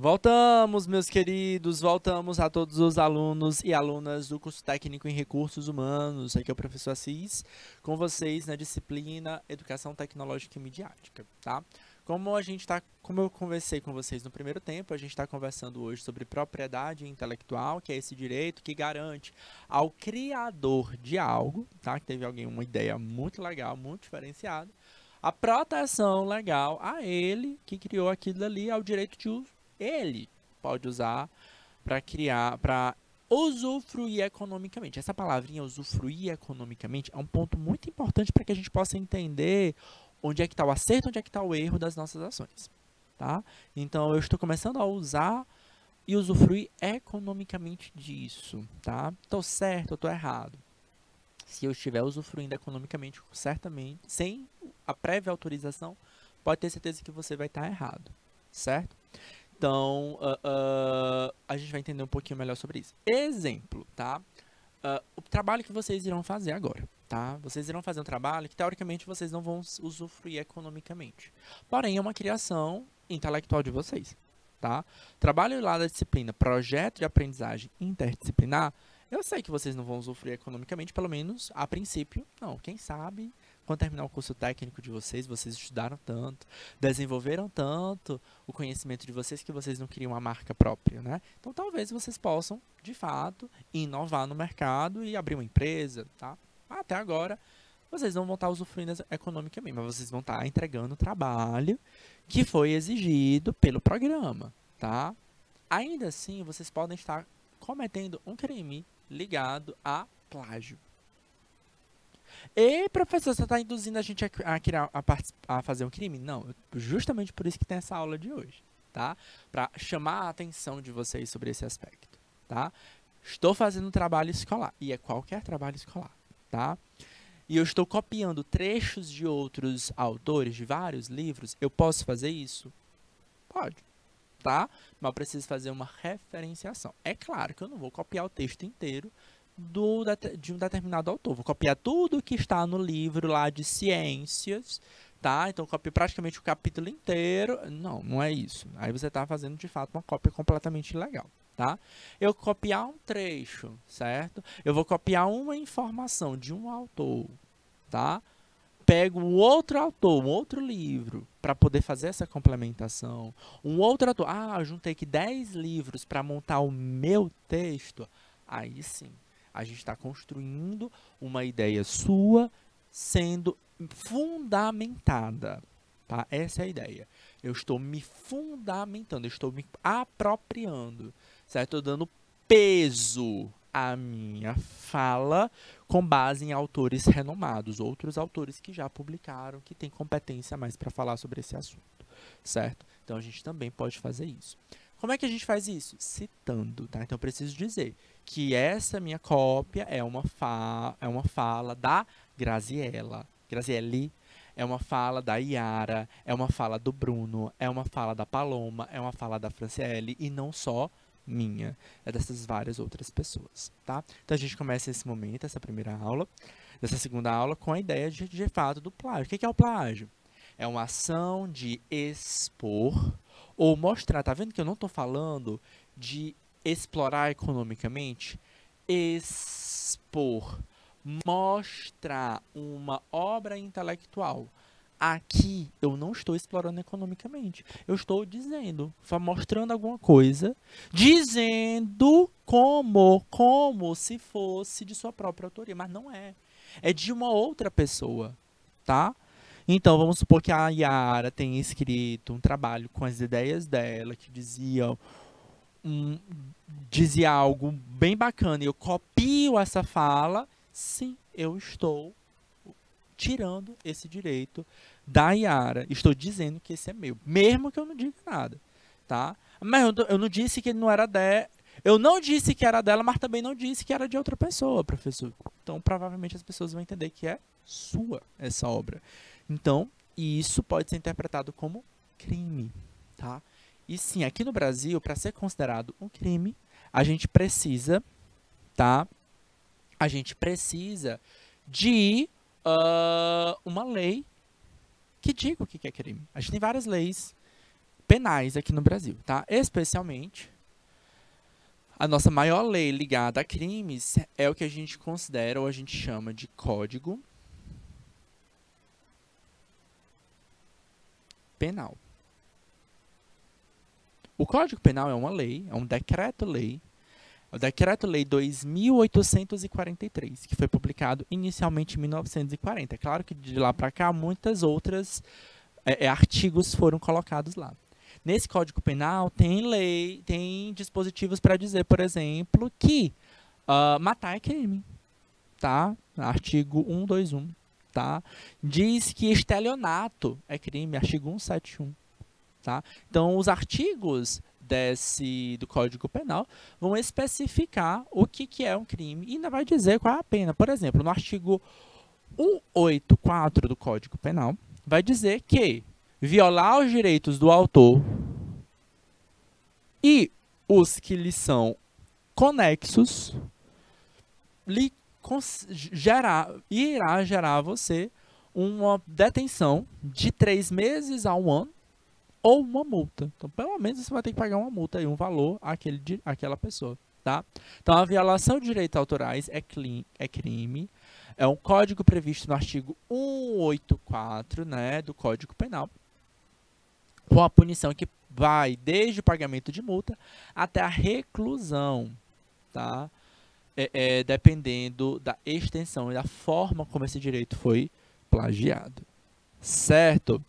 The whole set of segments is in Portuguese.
Voltamos, meus queridos, voltamos a todos os alunos e alunas do curso técnico em recursos humanos. Aqui é o professor Assis, com vocês na disciplina Educação Tecnológica e Midiática, tá? Como eu conversei com vocês no primeiro tempo, a gente está conversando hoje sobre propriedade intelectual, que é esse direito que garante ao criador de algo, tá? Que teve alguém uma ideia muito legal, muito diferenciada, a proteção legal a ele que criou aquilo ali, ao direito de uso. Ele pode usar para criar, para usufruir economicamente. Essa palavrinha usufruir economicamente é um ponto muito importante para que a gente possa entender onde é que está o acerto, onde é que está o erro das nossas ações, tá? Então, eu estou começando a usar e usufruir economicamente disso, tá? Estou certo, estou errado. Se eu estiver usufruindo economicamente, certamente, sem a prévia autorização, pode ter certeza que você vai estar errado, certo? Então, a gente vai entender um pouquinho melhor sobre isso. Exemplo, tá? O trabalho que vocês irão fazer agora, tá? Vocês irão fazer um trabalho que, teoricamente, vocês não vão usufruir economicamente. Porém, é uma criação intelectual de vocês, tá? Trabalho lá da disciplina Projeto de Aprendizagem Interdisciplinar, eu sei que vocês não vão usufruir economicamente, pelo menos a princípio, não. Quem sabe, quando terminar o curso técnico de vocês, vocês estudaram tanto, desenvolveram tanto o conhecimento de vocês que vocês não queriam uma marca própria, né? Então, talvez vocês possam, de fato, inovar no mercado e abrir uma empresa, tá? Até agora, vocês não vão estar usufruindo economicamente, mas vocês vão estar entregando o trabalho que foi exigido pelo programa, tá? Ainda assim, vocês podem estar cometendo um crime ligado a plágio. E, professor, você está induzindo a gente a fazer um crime? Não, justamente por isso que tem essa aula de hoje, tá? Para chamar a atenção de vocês sobre esse aspecto, tá? Estou fazendo um trabalho escolar, e é qualquer trabalho escolar, tá? E eu estou copiando trechos de outros autores, de vários livros, eu posso fazer isso? Pode, tá? Mas eu preciso fazer uma referenciação. É claro que eu não vou copiar o texto inteiro de um determinado autor. Vou copiar tudo que está no livro lá de ciências, tá? Então, eu copio praticamente o capítulo inteiro. Não, não é isso. Aí você está fazendo, de fato, uma cópia completamente ilegal, tá? Eu copiar um trecho, certo? Eu vou copiar uma informação de um autor, tá? Pego um outro autor, um outro livro, para poder fazer essa complementação. Um outro autor. Ah, eu juntei aqui 10 livros para montar o meu texto. Aí sim, a gente está construindo uma ideia sua sendo fundamentada, tá? Essa é a ideia. Eu estou me fundamentando, eu estou me apropriando, certo? Estou dando peso à minha fala com base em autores renomados, outros autores que já publicaram, que têm competência a mais para falar sobre esse assunto, certo? Então, a gente também pode fazer isso. Como é que a gente faz isso? Citando, tá? Então, eu preciso dizer que essa minha cópia é uma fala da Graziele, é uma fala da Yara, é uma fala do Bruno, é uma fala da Paloma, é uma fala da Franciele, e não só minha, é dessas várias outras pessoas, tá? Então, a gente começa esse momento, essa primeira aula, dessa segunda aula, com a ideia de fato do plágio. O que é o plágio? É uma ação de expor ou mostrar. Tá vendo que eu não estou falando de explorar economicamente? Expor, mostrar uma obra intelectual. Aqui eu não estou explorando economicamente. Eu estou dizendo, mostrando alguma coisa, dizendo como se fosse de sua própria autoria, mas não é. É de uma outra pessoa, tá? Então, vamos supor que a Yara tenha escrito um trabalho com as ideias dela, que dizia algo bem bacana, e eu copio essa fala, sim, eu estou tirando esse direito da Yara. Estou dizendo que esse é meu, mesmo que eu não diga nada, tá? Mas eu não disse que não era dela. Eu não disse que era dela, mas também não disse que era de outra pessoa, professor. Então, provavelmente as pessoas vão entender que é sua essa obra. Então, isso pode ser interpretado como crime, tá? E sim, aqui no Brasil, para ser considerado um crime, a gente precisa, tá? A gente precisa de uma lei que diga o que é crime. A gente tem várias leis penais aqui no Brasil, tá? Especialmente, a nossa maior lei ligada a crimes é o que a gente considera ou a gente chama de Código Penal. O Código Penal é uma lei, é um decreto-lei, é o Decreto-Lei 2843, que foi publicado inicialmente em 1940. É claro que de lá para cá, muitas outras artigos foram colocados lá. Nesse Código Penal tem dispositivos para dizer, por exemplo, que matar é crime, tá? Artigo 121, tá? Diz que estelionato é crime, artigo 171, tá? Então, os artigos do Código Penal vão especificar o que é um crime e ainda vai dizer qual é a pena. Por exemplo, no artigo 184 do Código Penal, vai dizer que violar os direitos do autor e os que lhe são conexos irá gerar a você uma detenção de 3 meses a 1 ano ou uma multa. Então, pelo menos você vai ter que pagar uma multa e um valor àquela pessoa, tá? Então, a violação de direitos autorais é crime. É um código previsto no artigo 184, né, do Código Penal, com a punição que vai desde o pagamento de multa até a reclusão, tá? Dependendo da extensão e da forma como esse direito foi plagiado, certo?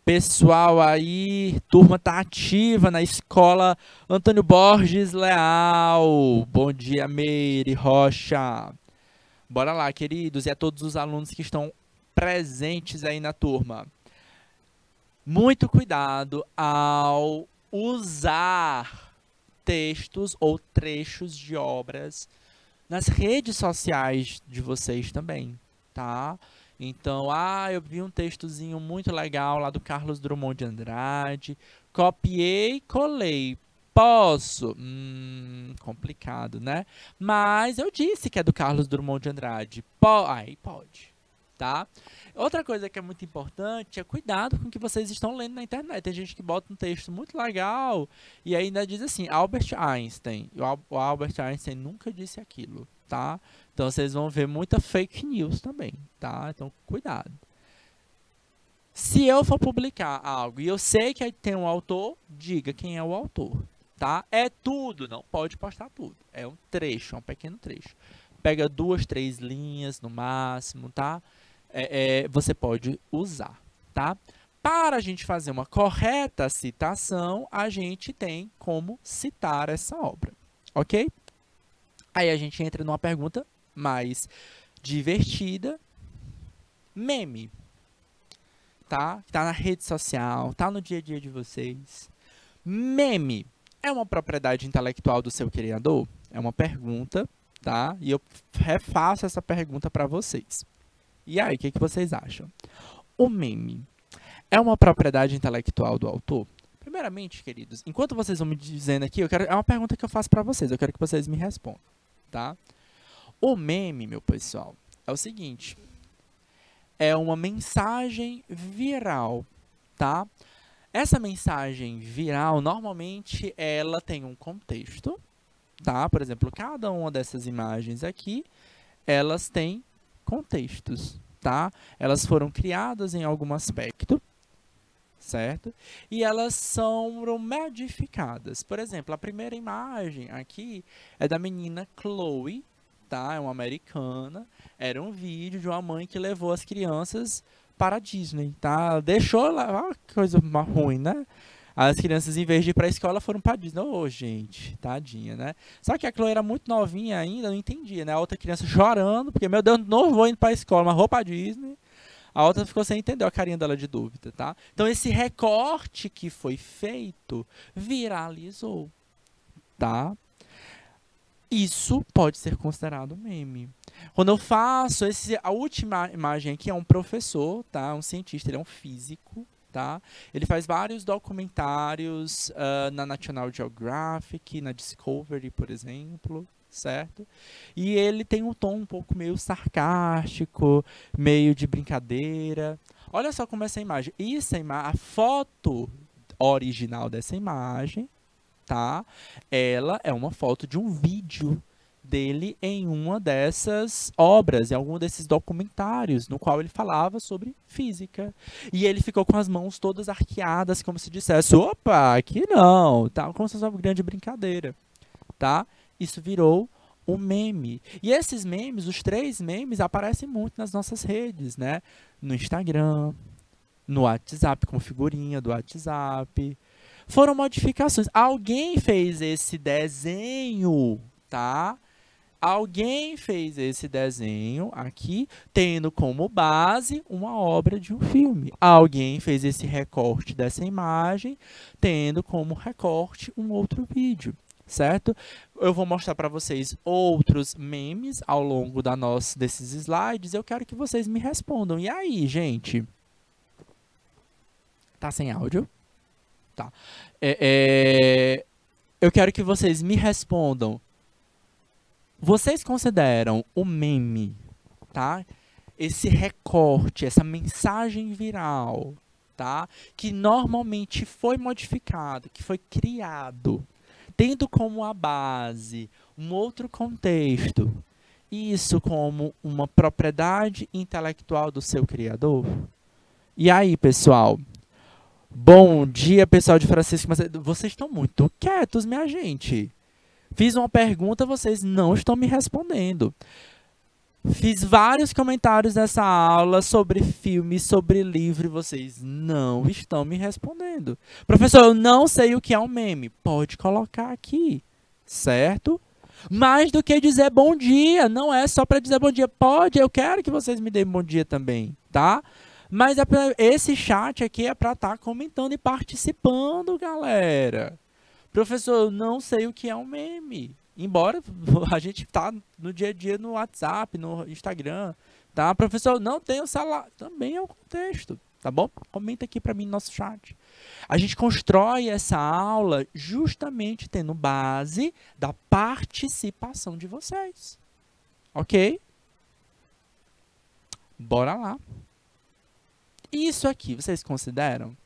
Pessoal aí, turma tá ativa na escola Antônio Borges Leal. Bom dia, Meire Rocha. Bora lá, queridos, e a todos os alunos que estão presentes aí na turma. Muito cuidado ao usar textos ou trechos de obras nas redes sociais de vocês também, tá? Então, eu vi um textozinho muito legal lá do Carlos Drummond de Andrade, copiei, colei. Posso? Complicado, né? Mas eu disse que é do Carlos Drummond de Andrade. Aí pode, tá? Outra coisa que é muito importante é cuidado com o que vocês estão lendo na internet. Tem gente que bota um texto muito legal e ainda diz assim, Albert Einstein. O Albert Einstein nunca disse aquilo, tá? Então, vocês vão ver muita fake news também, tá? Então, cuidado. Se eu for publicar algo e eu sei que tem um autor, diga quem é o autor, tá? É tudo, não pode postar tudo. É um trecho, é um pequeno trecho. Pega 2, 3 linhas no máximo, tá? Você pode usar, tá? Para a gente fazer uma correta citação, a gente tem como citar essa obra, ok? Aí a gente entra numa pergunta mais divertida. Meme, tá? Tá na rede social, tá no dia a dia de vocês. Meme é uma propriedade intelectual do seu criador? É uma pergunta, tá? E eu refaço essa pergunta para vocês. E aí, o que vocês acham? O meme é uma propriedade intelectual do autor? Primeiramente, queridos, enquanto vocês vão me dizendo aqui, é uma pergunta que eu faço para vocês, eu quero que vocês me respondam, tá? O meme, meu pessoal, é o seguinte, é uma mensagem viral, tá? Essa mensagem viral, normalmente, ela tem um contexto, tá? Por exemplo, cada uma dessas imagens aqui, elas têm contextos, tá? Elas foram criadas em algum aspecto, certo? E elas são modificadas. Por exemplo, a primeira imagem aqui é da menina Chloe, tá? É uma americana. Era um vídeo de uma mãe que levou as crianças para a Disney, tá? Deixou lá, que coisa ruim, né? As crianças, em vez de ir para a escola, foram para a Disney. Ô, gente, tadinha, né? Só que a Chloe era muito novinha ainda, não entendia, né? A outra criança chorando, porque, meu Deus, não vou indo para a escola, mas vou para a Disney. A outra ficou sem entender a carinha dela de dúvida, tá? Então, esse recorte que foi feito viralizou, tá? Isso pode ser considerado meme. Quando eu faço a última imagem aqui é um professor, tá? Um cientista, ele é um físico, tá? Ele faz vários documentários na National Geographic, na Discovery, por exemplo, certo? E ele tem um tom um pouco meio sarcástico, meio de brincadeira. Olha só como essa imagem. A foto original dessa imagem, tá? Ela é uma foto de um vídeo dele em uma dessas obras, em algum desses documentários, no qual ele falava sobre física. E ele ficou com as mãos todas arqueadas, como se dissesse, opa, aqui não, tá? Como se fosse uma grande brincadeira, tá? Isso virou um meme. E esses memes, os 3 memes, aparecem muito nas nossas redes, né? No Instagram, no WhatsApp, com figurinha do WhatsApp. Foram modificações. Alguém fez esse desenho, tá? Alguém fez esse desenho aqui, tendo como base uma obra de um filme. Alguém fez esse recorte dessa imagem, tendo como recorte um outro vídeo, certo? Eu vou mostrar para vocês outros memes ao longo desses slides. Eu quero que vocês me respondam. E aí, gente? Tá sem áudio? Tá. Eu quero que vocês me respondam. Vocês consideram o meme, tá? Esse recorte, essa mensagem viral, tá? Que normalmente foi modificado, que foi criado, tendo como a base um outro contexto, isso como uma propriedade intelectual do seu criador? E aí, pessoal? Bom dia, pessoal de Francisco. Vocês estão muito quietos, minha gente. Fiz uma pergunta, vocês não estão me respondendo. Fiz vários comentários nessa aula sobre filme, sobre livro, e vocês não estão me respondendo. Professor, eu não sei o que é um meme. Pode colocar aqui, certo? Mais do que dizer bom dia, não é só para dizer bom dia. Pode, eu quero que vocês me deem bom dia também, tá? Mas esse chat aqui é para estar comentando e participando, galera. Professor, eu não sei o que é um meme. Embora a gente tá no dia a dia no WhatsApp, no Instagram, tá? Professor, não tenho celular. Também é um contexto, tá bom? Comenta aqui para mim no nosso chat. A gente constrói essa aula justamente tendo base da participação de vocês. Ok? Bora lá. Isso aqui, vocês consideram?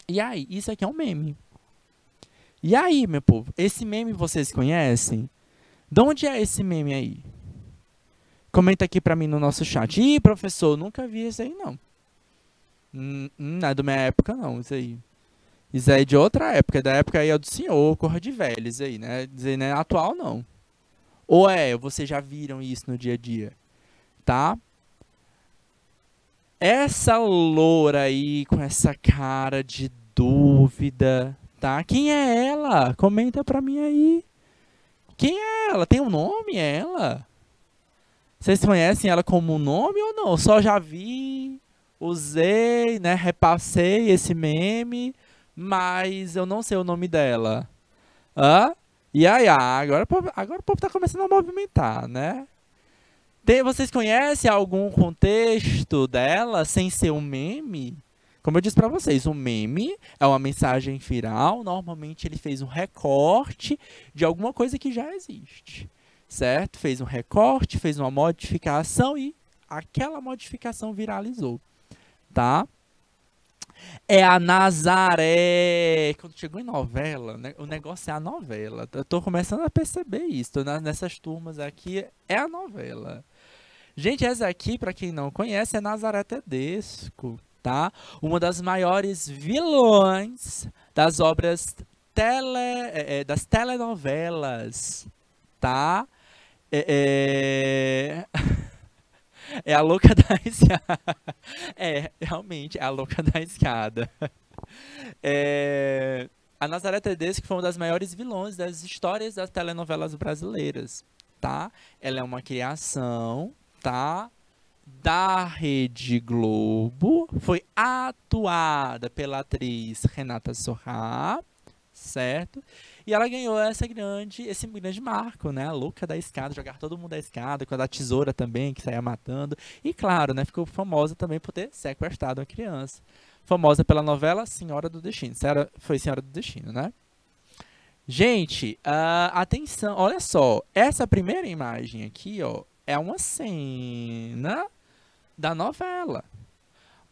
E aí, isso aqui é um meme. E aí, meu povo, esse meme vocês conhecem? De onde é esse meme aí? Comenta aqui pra mim no nosso chat. Ih, professor, nunca vi isso aí, não. Não é da minha época, não, isso aí. Isso aí é de outra época, da época aí é do senhor, cor de velho, isso aí, né? Dizer, não é atual, não. Ou vocês já viram isso no dia a dia, tá? Essa loura aí, com essa cara de dúvida, tá? Quem é ela? Comenta pra mim aí. Quem é ela? Tem um nome, ela? Vocês conhecem ela como um nome ou não? Só já vi, usei, né? Repassei esse meme, mas eu não sei o nome dela. Hã? E aí, agora o povo tá começando a movimentar, né? Vocês conhecem algum contexto dela sem ser um meme? Como eu disse para vocês, um meme é uma mensagem viral. Normalmente ele fez um recorte de alguma coisa que já existe, certo? Fez um recorte, fez uma modificação e aquela modificação viralizou, tá? É a Nazaré. Quando chegou em novela, né, o negócio é a novela. Eu tô começando a perceber isso. Nessas turmas aqui, é a novela. Gente, essa aqui, para quem não conhece, é Nazaré Tedesco, tá? Uma das maiores vilões das obras das telenovelas, tá? É a louca da escada. Realmente, é a louca da escada. A Nazaré Tedesco foi uma das maiores vilões das histórias das telenovelas brasileiras, tá? Ela é uma criação, tá? Da Rede Globo, foi atuada pela atriz Renata Sorrah, certo? E ela ganhou esse grande marco, né? A louca da escada, jogar todo mundo da escada, com a da tesoura também, que saía matando. E claro, né? Ficou famosa também por ter sequestrado uma criança. Famosa pela novela Senhora do Destino. Foi Senhora do Destino, né? Gente, atenção, olha só. Essa primeira imagem aqui, ó, é uma cena da novela.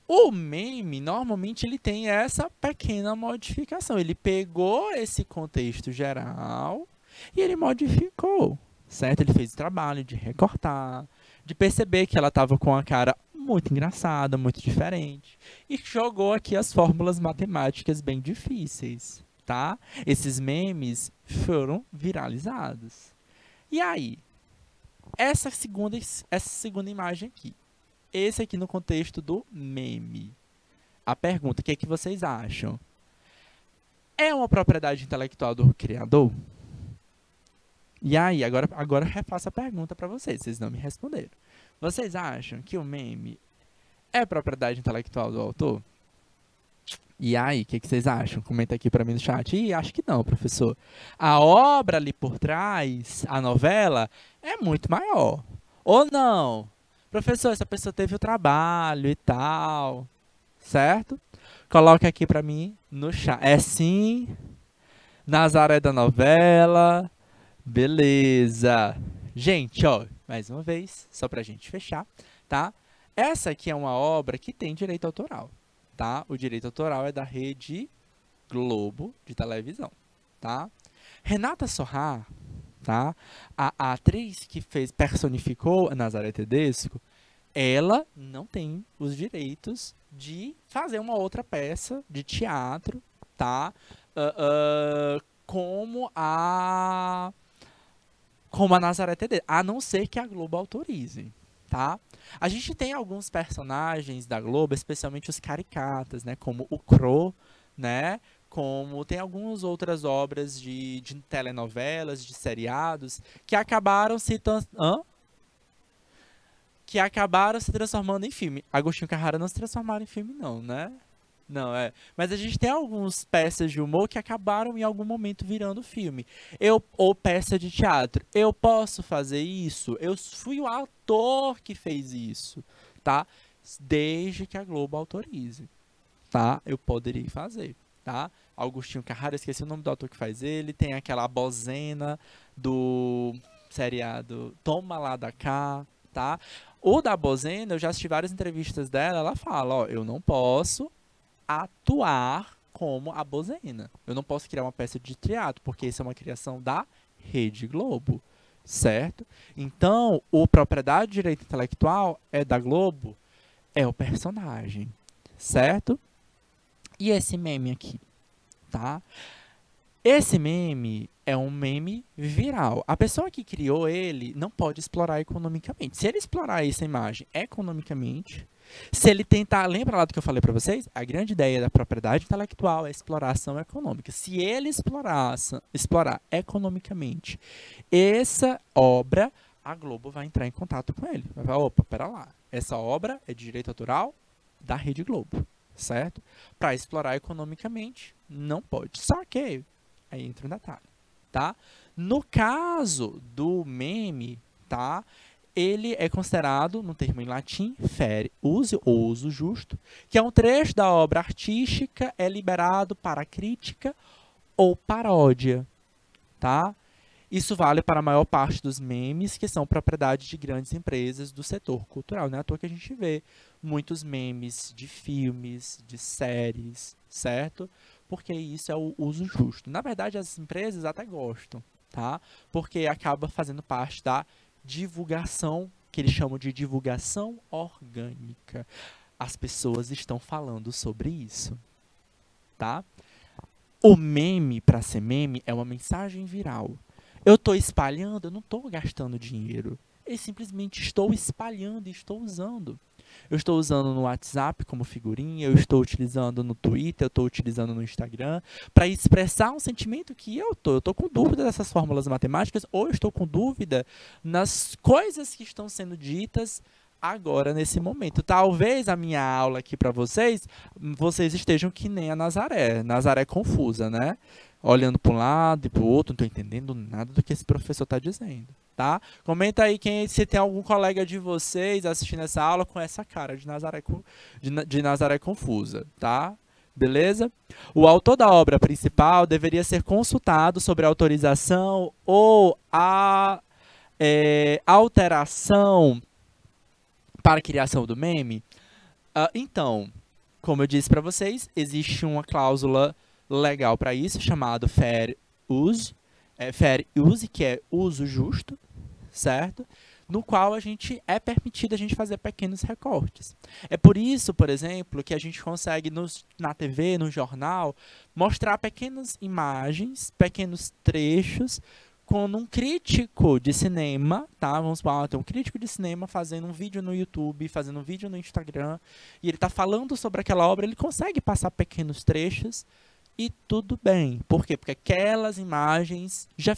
O meme, normalmente, ele tem essa pequena modificação. Ele pegou esse contexto geral e ele modificou, certo? Ele fez o trabalho de recortar, de perceber que ela estava com a cara muito engraçada, muito diferente, e jogou aqui as fórmulas matemáticas bem difíceis, tá? Esses memes foram viralizados. E aí, essa segunda imagem aqui. Esse aqui no contexto do meme. A pergunta, o que é que vocês acham? É uma propriedade intelectual do criador? E aí, agora eu refaço a pergunta para vocês não me responderam. Vocês acham que o meme é propriedade intelectual do autor? E aí, o que vocês acham? Comenta aqui para mim no chat. Ih, acho que não, professor. A obra ali por trás, a novela, é muito maior. Ou não? Professor, essa pessoa teve o trabalho e tal, certo? Coloca aqui para mim no chat. É sim, Nazaré da novela, beleza. Gente, ó, mais uma vez, só pra gente fechar, tá? Essa aqui é uma obra que tem direito autoral, tá? O direito autoral é da Rede Globo de televisão, tá? Renata Sorrah, tá? A atriz que personificou a Nazaré Tedesco, ela não tem os direitos de fazer uma outra peça de teatro, tá? Como a Nazaré Tedesco, a não ser que a Globo autorize, tá? A gente tem alguns personagens da Globo, especialmente os caricatas, né? Como o Cro, né? Como tem algumas outras obras de telenovelas, de seriados, que acabaram se transformando em filme. Agostinho Carrara não se transformaram em filme, não, né? Não, é. Mas a gente tem algumas peças de humor que acabaram em algum momento virando filme. Ou peça de teatro. Eu posso fazer isso? Eu fui o ator que fez isso, tá? Desde que a Globo autorize, tá? Eu poderia fazer, tá? Augustinho Carrara, esqueci o nome do ator que faz ele. Tem aquela Bozena do seriado Toma Lá da Cá, tá? O da Bozena, eu já assisti várias entrevistas dela, ela fala, ó, eu não posso atuar como a Bozena. Eu não posso criar uma peça de teatro, porque isso é uma criação da Rede Globo, certo? Então, o propriedade de direito intelectual é da Globo, é o personagem, certo? E esse meme aqui, tá? Esse meme é um meme viral. A pessoa que criou ele não pode explorar economicamente. Se ele explorar essa imagem economicamente, se ele tentar, lembra lá do que eu falei para vocês? A grande ideia da propriedade intelectual é a exploração econômica. Se ele explorar economicamente essa obra, a Globo vai entrar em contato com ele. Vai falar, opa, pera lá, essa obra é de direito autoral da Rede Globo, certo? Para explorar economicamente, não pode. Só que, aí entra um detalhe, tá? No caso do meme, tá? Ele é considerado, no termo em latim, fere, use ou uso justo, que é um trecho da obra artística, é liberado para crítica ou paródia, tá? Isso vale para a maior parte dos memes, que são propriedade de grandes empresas do setor cultural. Não é à toa que a gente vê muitos memes de filmes, de séries, certo? Porque isso é o uso justo. Na verdade, as empresas até gostam, tá? Porque acaba fazendo parte da divulgação, que eles chamam de divulgação orgânica. As pessoas estão falando sobre isso, tá? O meme, para ser meme, é uma mensagem viral. Eu estou espalhando, eu não estou gastando dinheiro. Eu simplesmente estou espalhando e estou usando. Eu estou usando no WhatsApp como figurinha, eu estou utilizando no Twitter, eu estou utilizando no Instagram, para expressar um sentimento que eu estou com dúvida dessas fórmulas matemáticas, ou eu estou com dúvida nas coisas que estão sendo ditas agora, nesse momento. Talvez a minha aula aqui para vocês estejam que nem a Nazaré confusa, né? Olhando para um lado e para o outro, não estou entendendo nada do que esse professor está dizendo, tá? Comenta aí se tem algum colega de vocês assistindo essa aula com essa cara de Nazaré confusa, tá? Beleza? O autor da obra principal deveria ser consultado sobre a autorização ou a alteração para a criação do meme. Então, como eu disse para vocês, existe uma cláusula legal para isso, chamado fair use, fair use, que é uso justo, certo? No qual é permitido a gente fazer pequenos recortes. É por isso, por exemplo, que a gente consegue na TV, no jornal, mostrar pequenas imagens, pequenos trechos, quando um crítico de cinema, tá? Vamos falar, tem um crítico de cinema fazendo um vídeo no YouTube, fazendo um vídeo no Instagram, e ele está falando sobre aquela obra, ele consegue passar pequenos trechos e tudo bem. Por quê? Porque aquelas imagens já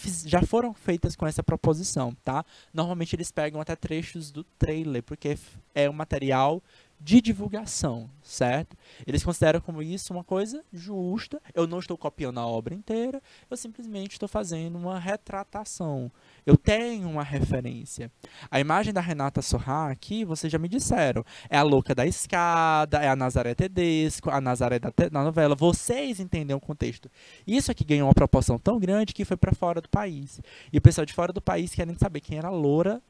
foram feitas com essa proposição, tá? Normalmente eles pegam até trechos do trailer, porque é um material de divulgação, certo? Eles consideram como isso uma coisa justa. Eu não estou copiando a obra inteira, eu simplesmente estou fazendo uma retratação. Eu tenho uma referência. A imagem da Renata Sorrah aqui, vocês já me disseram, é a louca da escada, é a Nazaré Tedesco, a Nazaré da novela. Vocês entendem o contexto. Isso aqui ganhou uma proporção tão grande que foi para fora do país. E o pessoal de fora do país querem saber quem era a loura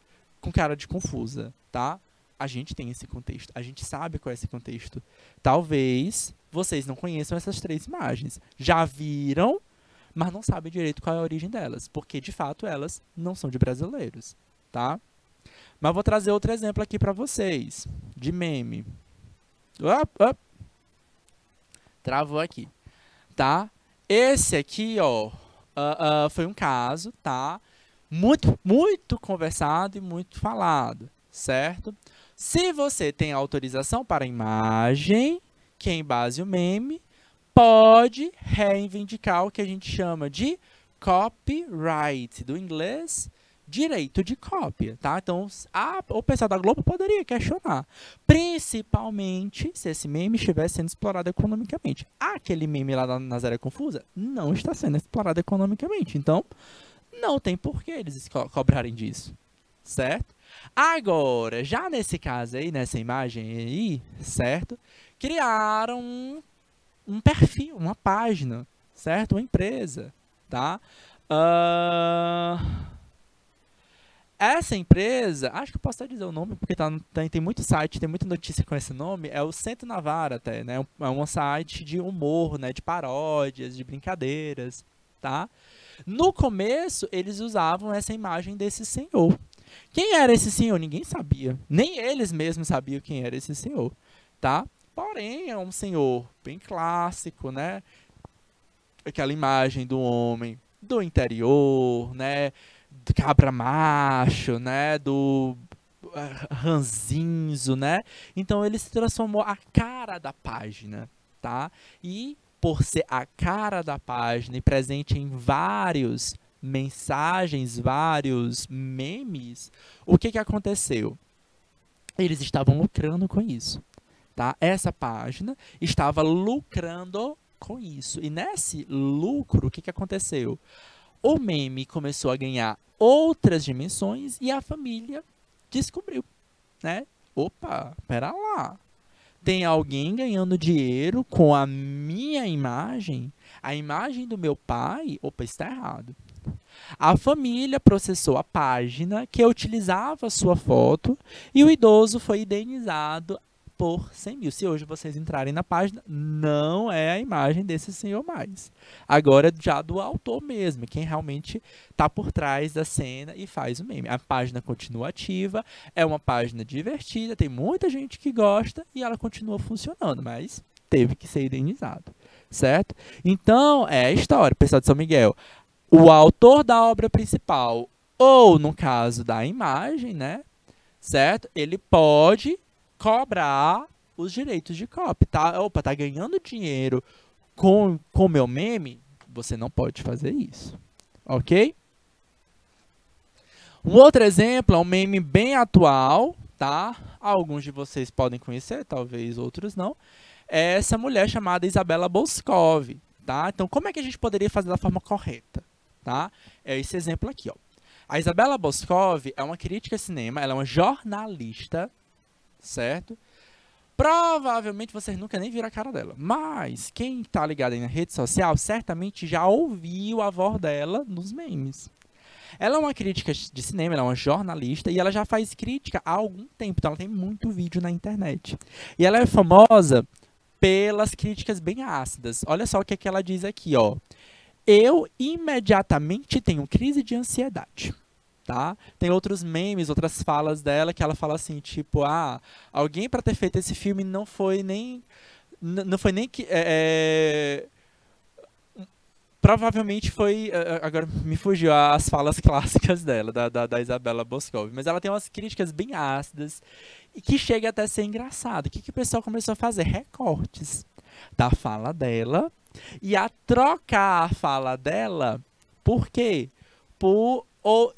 com cara de confusa, tá? A gente tem esse contexto, a gente sabe qual é esse contexto. Talvez vocês não conheçam essas 3 imagens. Já viram, mas não sabem direito qual é a origem delas, porque de fato elas não são de brasileiros, tá? Mas vou trazer outro exemplo aqui para vocês, de meme. Travou aqui, tá? Esse aqui, ó, foi um caso, tá? Muito conversado e muito falado, certo? Se você tem autorização para a imagem, que embase o meme, pode reivindicar o que a gente chama de copyright, do inglês, direito de cópia, tá? Então, o pessoal da Globo poderia questionar, principalmente se esse meme estivesse sendo explorado economicamente. Aquele meme lá da Nazaré Confusa não está sendo explorado economicamente, então não tem por que eles cobrarem disso, certo? Agora, já nesse caso aí, nessa imagem aí, certo? Criaram um perfil, uma página, certo? Uma empresa, tá? Essa empresa, acho que eu posso até dizer o nome, porque tem muito site, tem muita notícia com esse nome, é o Cento Navarra até, né? É um site de humor, né? De paródias, de brincadeiras, tá? No começo, eles usavam essa imagem desse senhor. Quem era esse senhor? Ninguém sabia. Nem eles mesmos sabiam quem era esse senhor, tá? Porém, é um senhor bem clássico, né? Aquela imagem do homem do interior, né? Do cabra macho, né? Do ranzinzo, né? Então, ele se transformou a cara da página, tá? E por ser a cara da página e presente em vários mensagens, vários memes, o que aconteceu? Eles estavam lucrando com isso, tá? Essa página estava lucrando com isso. E nesse lucro, o que aconteceu? O meme começou a ganhar outras dimensões e a família descobriu, né? Opa, pera lá. Tem alguém ganhando dinheiro com a minha imagem? A imagem do meu pai? Opa, está errado. A família processou a página que utilizava a sua foto e o idoso foi indenizado por 100 mil. Se hoje vocês entrarem na página, não é a imagem desse senhor mais. Agora é já do autor mesmo, quem realmente está por trás da cena e faz o meme. A página continua ativa, é uma página divertida, tem muita gente que gosta e ela continua funcionando, mas teve que ser indenizado, certo? Então, é a história, pessoal de São Miguel. O autor da obra principal, ou no caso da imagem, né, certo? Ele pode cobrar os direitos de cópia, tá? Opa, tá ganhando dinheiro com o meu meme? Você não pode fazer isso, ok? Um outro exemplo é um meme bem atual, tá? Alguns de vocês podem conhecer, talvez outros não. É essa mulher chamada Isabela Boscov, tá? Então, como é que a gente poderia fazer da forma correta, tá? É esse exemplo aqui, ó. A Isabela Boscov é uma crítica de cinema, ela é uma jornalista, certo? Provavelmente vocês nunca nem viram a cara dela, mas quem tá ligado aí na rede social certamente já ouviu a voz dela nos memes. Ela é uma crítica de cinema, ela é uma jornalista e ela já faz crítica há algum tempo, então ela tem muito vídeo na internet. E ela é famosa pelas críticas bem ácidas. Olha só o que é que ela diz aqui, ó. Eu imediatamente tenho crise de ansiedade. Tá? Tem outros memes, outras falas dela que ela fala assim, tipo, alguém para ter feito esse filme não foi nem que provavelmente foi, agora me fugiu as falas clássicas dela, da Isabella Boscov, mas ela tem umas críticas bem ácidas e que chega até a ser engraçado. O que o pessoal começou a fazer? Recortes da fala dela e a trocar a fala dela, por quê?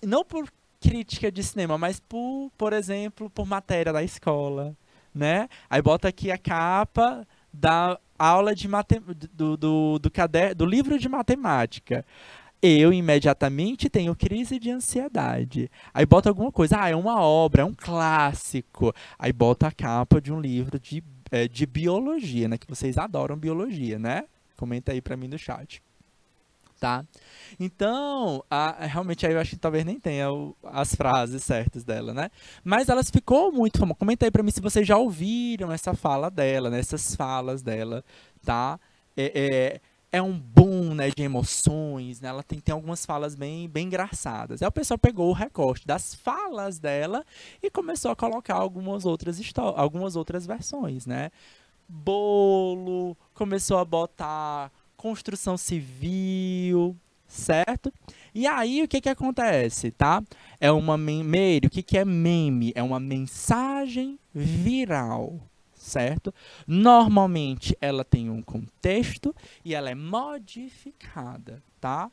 Não por crítica de cinema, mas por exemplo, por matéria da escola, né? Aí bota aqui a capa da aula de do livro de matemática. Eu imediatamente tenho crise de ansiedade. Aí bota alguma coisa, é uma obra, é um clássico. Aí bota a capa de um livro de biologia, né? Que vocês adoram biologia, né? Comenta aí pra mim no chat. Tá? Então, realmente aí eu acho que talvez nem tenha as frases certas dela, né? Mas elas ficou muito famosas. Comenta aí pra mim se vocês já ouviram essa fala dela, né? Essas falas dela, tá? É um boom, né, de emoções, né? Ela tem algumas falas bem engraçadas. Aí o pessoal pegou o recorte das falas dela e começou a colocar algumas outras versões, né? Bolo, começou a botar construção civil, certo? E aí, o que acontece, tá? É uma meme. O que é meme? É uma mensagem viral, certo? Normalmente, ela tem um contexto e ela é modificada, tá?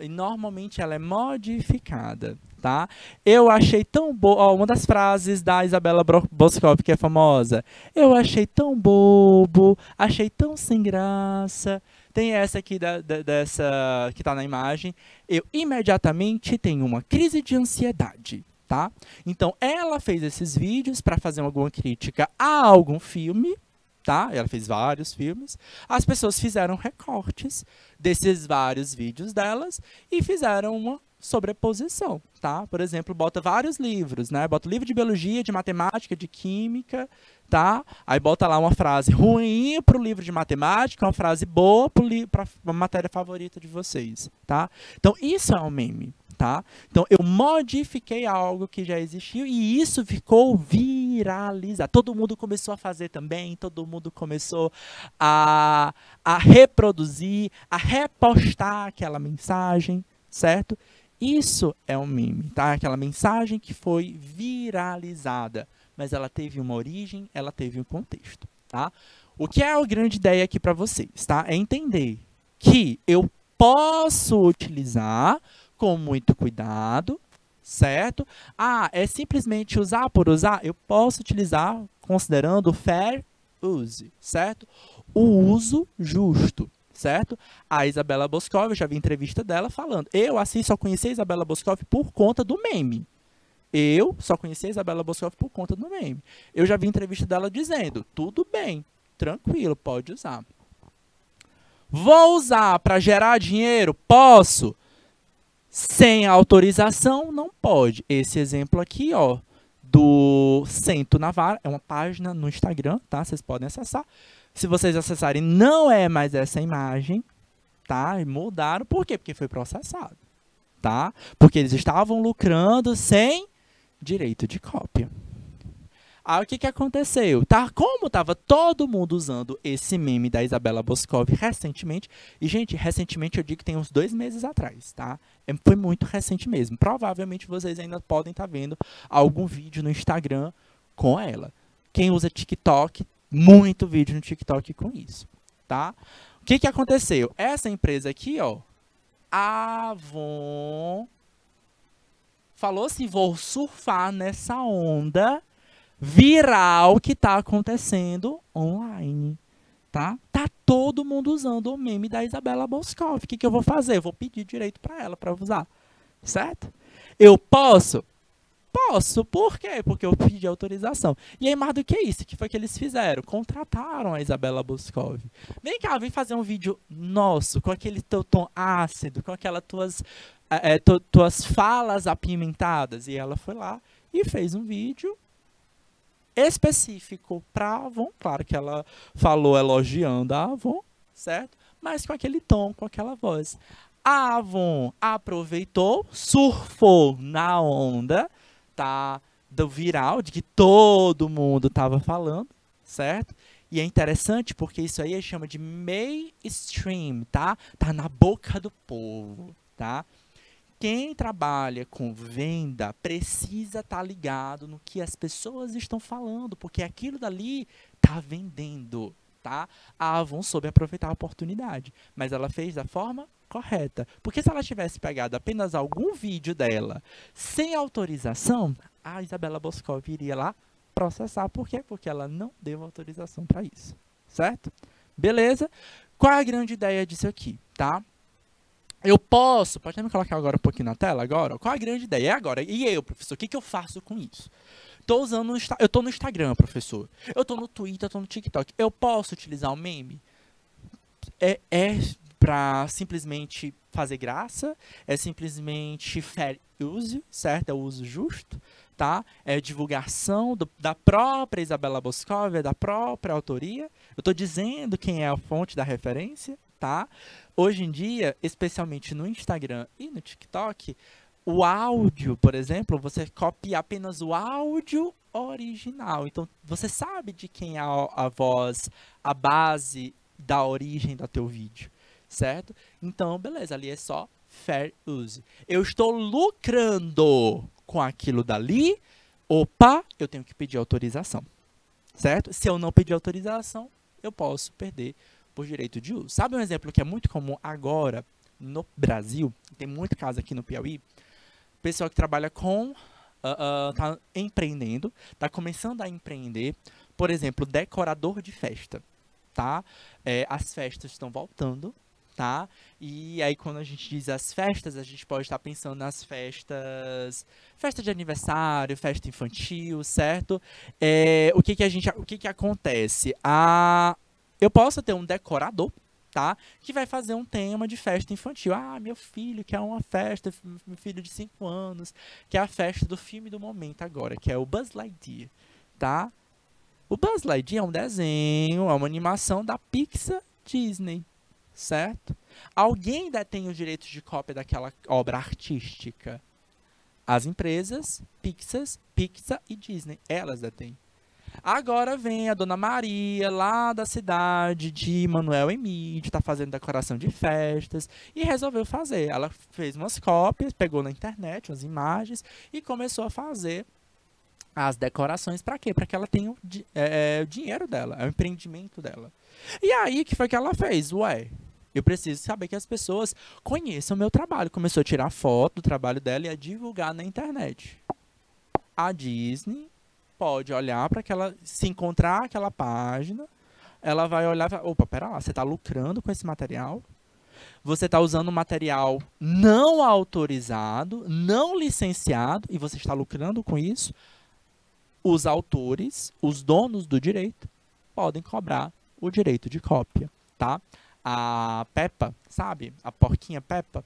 E normalmente ela é modificada, tá? Eu achei tão boa, uma das frases da Isabella Boscov que é famosa. Eu achei tão bobo, achei tão sem graça. Tem essa aqui dessa que tá na imagem. Eu imediatamente tenho uma crise de ansiedade, tá? Então ela fez esses vídeos para fazer alguma crítica a algum filme. Tá? Ela fez vários filmes. As pessoas fizeram recortes desses vários vídeos delas e fizeram uma sobreposição, tá? Por exemplo, bota vários livros, né? Bota livro de biologia, de matemática, de química, tá? Aí bota lá uma frase ruim para o livro de matemática, uma frase boa para a matéria favorita de vocês, tá? Então, isso é um meme. Tá? Então, eu modifiquei algo que já existiu e isso ficou viralizado. Todo mundo começou a fazer também, todo mundo começou a reproduzir, a repostar aquela mensagem, certo? Isso é um meme, tá? Aquela mensagem que foi viralizada, mas ela teve uma origem, ela teve um contexto, tá? O que é a grande ideia aqui para vocês, tá? É entender que eu posso utilizar com muito cuidado, certo? É simplesmente usar por usar? Eu posso utilizar considerando fair use, certo? O uso justo, certo? A Isabella Boscov, eu já vi entrevista dela falando, eu assim só conheci a Isabella Boscov por conta do meme. Eu só conheci a Isabella Boscov por conta do meme. Eu já vi entrevista dela dizendo, tudo bem, tranquilo, pode usar. Vou usar para gerar dinheiro? Posso. Sem autorização, não pode. Esse exemplo aqui, ó, do Sento na Vara, é uma página no Instagram, tá? Vocês podem acessar. Se vocês acessarem, não é mais essa imagem, tá? E mudaram. Por quê? Porque foi processado, tá? Porque eles estavam lucrando sem direito de cópia. Aí o que aconteceu? Tá? Como estava todo mundo usando esse meme da Isabella Boscov recentemente, e gente, recentemente eu digo que tem uns 2 meses atrás, tá? Foi muito recente mesmo. Provavelmente vocês ainda podem estar vendo algum vídeo no Instagram com ela. Quem usa TikTok, muito vídeo no TikTok com isso, tá? O que aconteceu? Essa empresa aqui, ó, Avon, falou assim, vou surfar nessa onda viral que está acontecendo online, tá? Tá todo mundo usando o meme da Isabella Boscov. O que eu vou fazer? Eu vou pedir direito para ela para usar, certo? Eu posso? Posso. Por quê? Porque eu pedi autorização. E aí, mais do que isso, o que foi que eles fizeram? Contrataram a Isabella Boscov. Vem cá, vem fazer um vídeo nosso, com aquele teu tom ácido, com aquelas tuas tuas falas apimentadas. E ela foi lá e fez um vídeo específico para a Avon. Claro que ela falou elogiando a Avon, certo? Mas com aquele tom, com aquela voz. A Avon aproveitou, surfou na onda, tá? Do viral, de que todo mundo estava falando, certo? E é interessante porque isso aí chama de mainstream, tá? Tá na boca do povo, tá? Quem trabalha com venda precisa estar ligado no que as pessoas estão falando, porque aquilo dali está vendendo, tá? A Avon soube aproveitar a oportunidade, mas ela fez da forma correta. Porque se ela tivesse pegado apenas algum vídeo dela sem autorização, a Isabela Boscov iria lá processar. Por quê? Porque ela não deu autorização para isso, certo? Beleza? Qual é a grande ideia disso aqui, tá? Eu posso, pode me colocar agora um pouquinho na tela agora? Qual é a grande ideia? É agora. E eu, professor, o que eu faço com isso? Eu estou no Instagram, professor. Eu estou no Twitter, eu estou no TikTok. Eu posso utilizar o meme? É para simplesmente fazer graça? É simplesmente fair use, certo? É o uso justo, tá? É divulgação da própria Isabela Boscov, da própria autoria. Eu estou dizendo quem é a fonte da referência, tá? Hoje em dia, especialmente no Instagram e no TikTok, o áudio, por exemplo, você copia apenas o áudio original. Então, você sabe de quem é a voz, a base da origem do teu vídeo, certo? Então, beleza, ali é só fair use. Eu estou lucrando com aquilo dali, opa, eu tenho que pedir autorização, certo? Se eu não pedir autorização, eu posso perder por direito de uso. Sabe um exemplo que é muito comum agora no Brasil? Tem muito caso aqui no Piauí. Pessoal que trabalha com, tá empreendendo, tá começando a empreender, por exemplo, decorador de festa, tá? As festas estão voltando, tá? E aí quando a gente diz as festas, a gente pode estar pensando nas festa de aniversário, festa infantil, certo? O que acontece? Eu posso ter um decorador, tá? Que vai fazer um tema de festa infantil. Ah, meu filho quer uma festa, meu filho de 5 anos, que é a festa do filme do momento agora, que é o Buzz Lightyear, tá? O Buzz Lightyear é um desenho, é uma animação da Pixar Disney, certo? Alguém detém os direitos de cópia daquela obra artística? As empresas, Pixar e Disney, elas detêm. Agora vem a Dona Maria, lá da cidade de Manuel Emílio, está fazendo decoração de festas e resolveu fazer. Ela fez umas cópias, pegou na internet umas imagens e começou a fazer as decorações. Para quê? Para que ela tenha o dinheiro dela, é o empreendimento dela. E aí, o que foi que ela fez? Ué, eu preciso saber que as pessoas conheçam o meu trabalho. Começou a tirar foto do trabalho dela e a divulgar na internet. A Disney pode olhar para aquela, se encontrar aquela página, ela vai olhar e vai, opa, pera lá, você está lucrando com esse material? Você está usando um material não autorizado, não licenciado, e você está lucrando com isso? Os autores, os donos do direito, podem cobrar o direito de cópia, tá? A Peppa, sabe? A porquinha Peppa,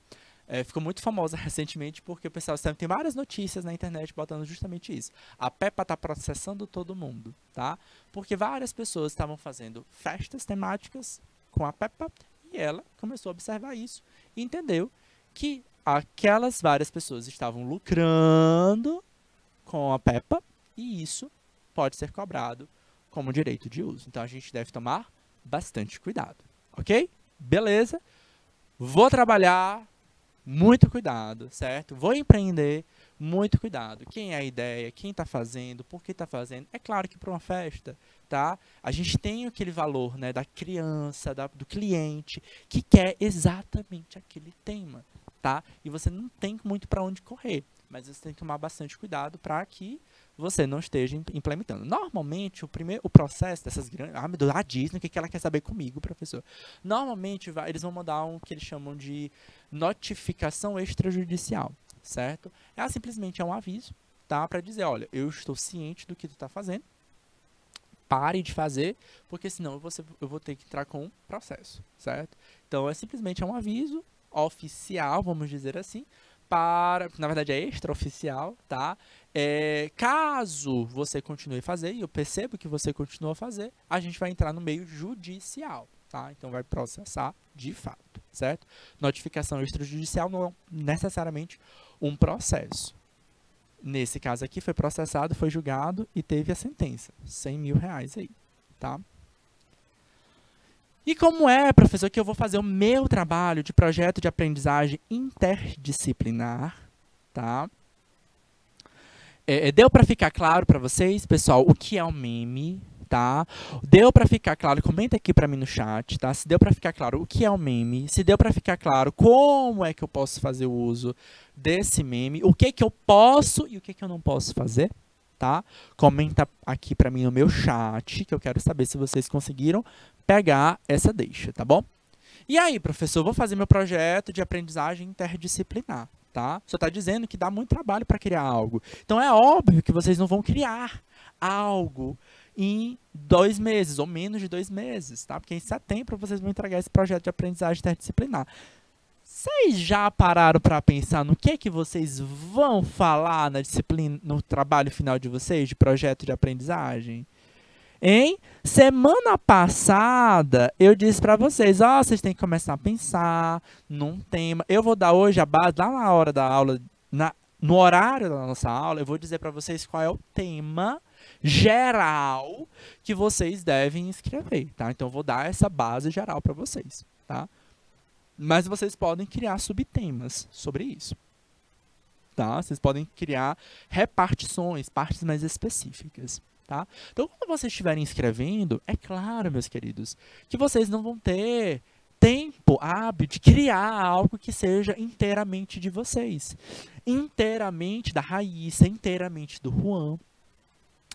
ficou muito famosa recentemente porque o pessoal tem várias notícias na internet botando justamente isso. A Peppa está processando todo mundo, tá? Porque várias pessoas estavam fazendo festas temáticas com a Peppa e ela começou a observar isso e entendeu que aquelas várias pessoas estavam lucrando com a Peppa e isso pode ser cobrado como direito de uso. Então a gente deve tomar bastante cuidado, ok? Beleza? Vou trabalhar, muito cuidado, certo? Vou empreender, muito cuidado. Quem é a ideia, quem está fazendo, por que está fazendo. É claro que para uma festa, tá? A gente tem aquele valor, né, da criança, do cliente, que quer exatamente aquele tema, tá? E você não tem muito para onde correr, mas você tem que tomar bastante cuidado para que você não esteja implementando. Normalmente, o processo dessas grandes... Ah, meu Deus, a Disney, o que ela quer saber comigo, professor? Normalmente, eles vão mandar um que eles chamam de notificação extrajudicial, certo? Simplesmente é um aviso, tá? Para dizer, olha, eu estou ciente do que tu está fazendo, pare de fazer, porque senão eu vou ter que entrar com um processo, certo? Então, simplesmente um aviso oficial, vamos dizer assim, para... Na verdade, é extraoficial, tá? Caso você continue a fazer, e eu percebo que você continua a fazer, a gente vai entrar no meio judicial, tá? Então, vai processar de fato, certo? Notificação extrajudicial não é necessariamente um processo. Nesse caso aqui, foi processado, foi julgado e teve a sentença. R$100 mil aí, tá? E como é, professor, que eu vou fazer o meu trabalho de projeto de aprendizagem interdisciplinar, tá? Deu para ficar claro para vocês, pessoal, o que é um meme, tá? Deu para ficar claro, comenta aqui para mim no chat, tá? Se deu para ficar claro o que é um meme, se deu para ficar claro como é que eu posso fazer o uso desse meme, o que eu posso e o que eu não posso fazer, tá? Comenta aqui para mim no meu chat, que eu quero saber se vocês conseguiram pegar essa deixa, tá bom? E aí, professor, vou fazer meu projeto de aprendizagem interdisciplinar, tá? Só está dizendo que dá muito trabalho para criar algo. Então, é óbvio que vocês não vão criar algo em 2 meses, ou menos de 2 meses, tá? Porque em setembro vocês vão entregar esse projeto de aprendizagem interdisciplinar. Vocês já pararam para pensar no que vocês vão falar na disciplina, no trabalho final de vocês, de projeto de aprendizagem? Hein? Semana passada, eu disse para vocês, vocês têm que começar a pensar num tema. Eu vou dar hoje a base, lá na hora da aula, no horário da nossa aula, eu vou dizer para vocês qual é o tema geral que vocês devem escrever, tá? Então, eu vou dar essa base geral para vocês, tá? Mas vocês podem criar subtemas sobre isso, tá? Vocês podem criar repartições, partes mais específicas. Tá? Então, quando vocês estiverem escrevendo, é claro, meus queridos, que vocês não vão ter tempo hábil de criar algo que seja inteiramente de vocês. Inteiramente da Raíssa, inteiramente do Juan.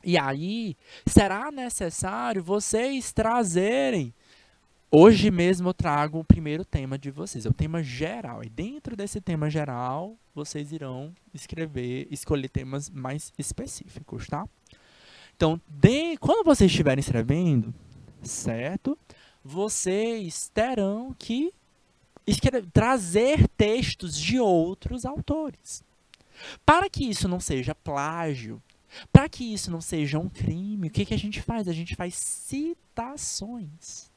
E aí, será necessário vocês trazerem... Hoje mesmo eu trago o primeiro tema de vocês, é o tema geral. E dentro desse tema geral, vocês irão escolher temas mais específicos, tá? Então, quando vocês estiverem escrevendo, certo? Vocês terão que trazer textos de outros autores. Para que isso não seja plágio, para que isso não seja um crime, o que a gente faz? A gente faz citações.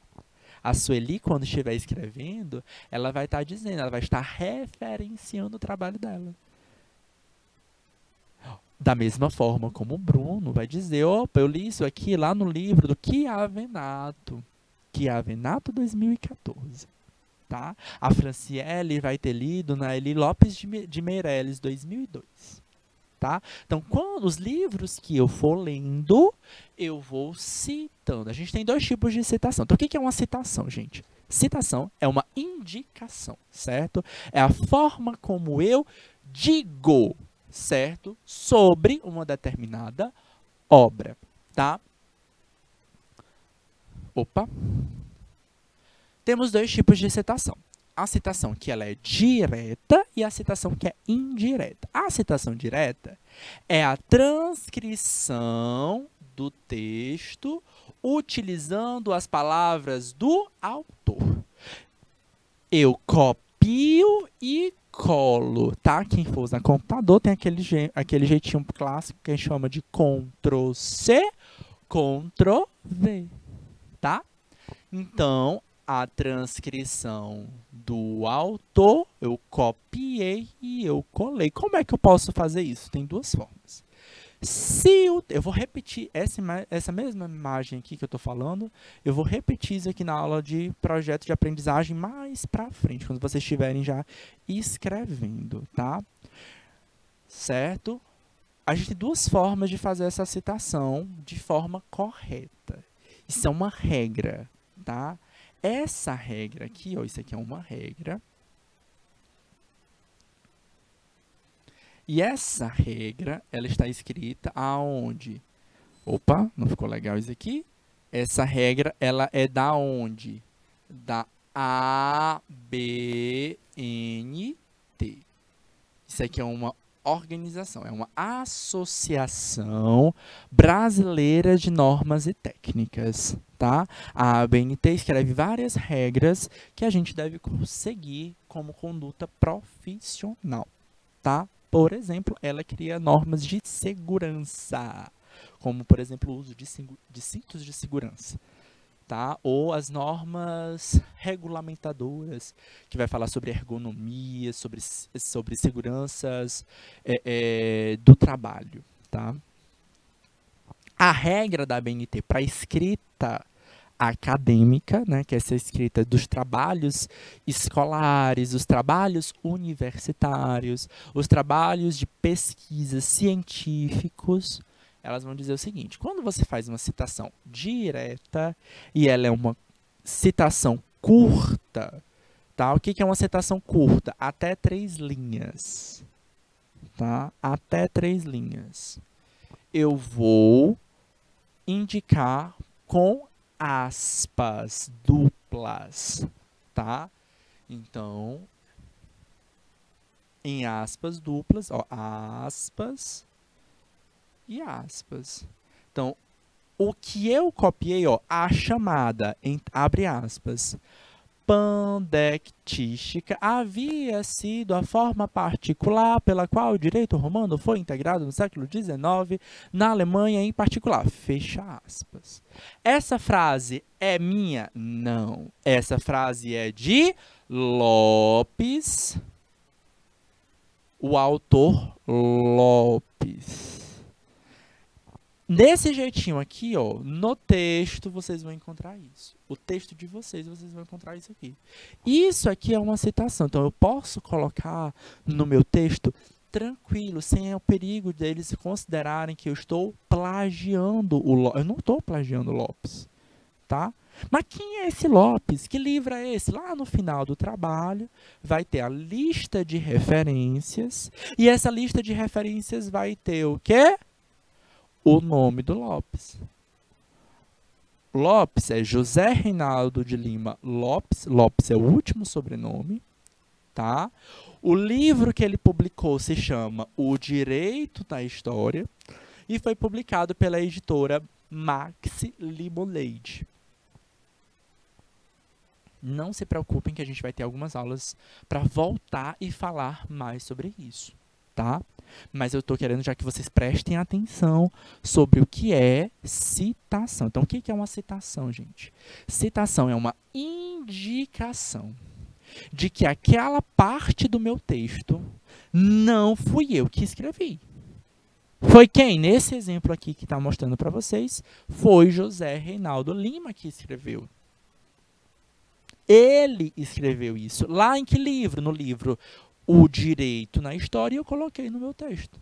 A Sueli, quando estiver escrevendo, ela vai estar dizendo, ela vai estar referenciando o trabalho dela. Da mesma forma como o Bruno vai dizer, opa, eu li isso aqui lá no livro do Chiavenato. Chiavenato 2014. Tá? A Franciele vai ter lido na Eli Lopes de Meireles 2002. Tá? Então, os livros que eu for lendo, eu vou citando. A gente tem 2 tipos de citação. Então, o que é uma citação, gente? Citação é uma indicação, certo? É a forma como eu digo, certo? Sobre uma determinada obra, tá? Opa! Temos 2 tipos de citação. A citação que ela é direta e a citação que é indireta. A citação direta é a transcrição do texto utilizando as palavras do autor. Eu copio e colo, tá? Quem for usar computador tem aquele jeitinho clássico que a gente chama de Ctrl+C, Ctrl+V, tá? Então, a transcrição do autor, eu copiei e eu colei. Como é que eu posso fazer isso? Tem 2 formas. Eu vou repetir essa mesma imagem aqui que eu estou falando, eu vou repetir isso aqui na aula de projeto de aprendizagem mais para frente, quando vocês estiverem já escrevendo, tá? Certo? A gente tem 2 formas de fazer essa citação de forma correta. Isso é uma regra, tá? Essa regra aqui, ó, isso aqui é uma regra. E essa regra, ela está escrita aonde? Opa, não ficou legal isso aqui? Essa regra, ela é da onde? Da ABNT. Isso aqui é uma organização, é uma associação brasileira de normas e técnicas, tá? A ABNT escreve várias regras que a gente deve seguir como conduta profissional, tá? Por exemplo, ela cria normas de segurança, como, por exemplo, o uso de cintos de segurança, tá? Ou as normas regulamentadoras, que vai falar sobre ergonomia, sobre seguranças do trabalho, tá? A regra da ABNT para escrita acadêmica, né, que é essa escrita dos trabalhos escolares, os trabalhos universitários, os trabalhos de pesquisa científicos, elas vão dizer o seguinte: quando você faz uma citação direta e ela é uma citação curta, tá? O que é uma citação curta? Até 3 linhas, tá? Até 3 linhas. Eu vou indicar com aspas duplas, tá? Então, em aspas duplas, ó, aspas e aspas. Então, o que eu copiei, ó, a chamada, abre aspas, pandectística havia sido a forma particular pela qual o direito romano foi integrado no século XIX, na Alemanha em particular. Fecha aspas. Essa frase é minha? Não. Essa frase é de Lopes, o autor Lopes. Desse jeitinho aqui, ó, no texto, vocês vão encontrar isso. O texto de vocês vão encontrar isso aqui. Isso aqui é uma citação. Então, eu posso colocar no meu texto tranquilo, sem o perigo deles considerarem que eu estou plagiando o Lopes. Eu não estou plagiando o Lopes, tá? Mas quem é esse Lopes? Que livro é esse? Lá no final do trabalho, vai ter a lista de referências. E essa lista de referências vai ter o quê? O nome do Lopes. Lopes é José Reinaldo de Lima Lopes. Lopes é o último sobrenome, tá? O livro que ele publicou se chama O Direito da História e foi publicado pela editora Maxi Limonade. Não se preocupem que a gente vai ter algumas aulas para voltar e falar mais sobre isso, tá? Mas eu estou querendo já que vocês prestem atenção sobre o que é citação. Então, o que é uma citação, gente? Citação é uma indicação de que aquela parte do meu texto não fui eu que escrevi. Foi quem? Nesse exemplo aqui que está mostrando para vocês, foi José Reinaldo Lima que escreveu. Ele escreveu isso. Lá em que livro? No livro O Direito na História, eu coloquei no meu texto.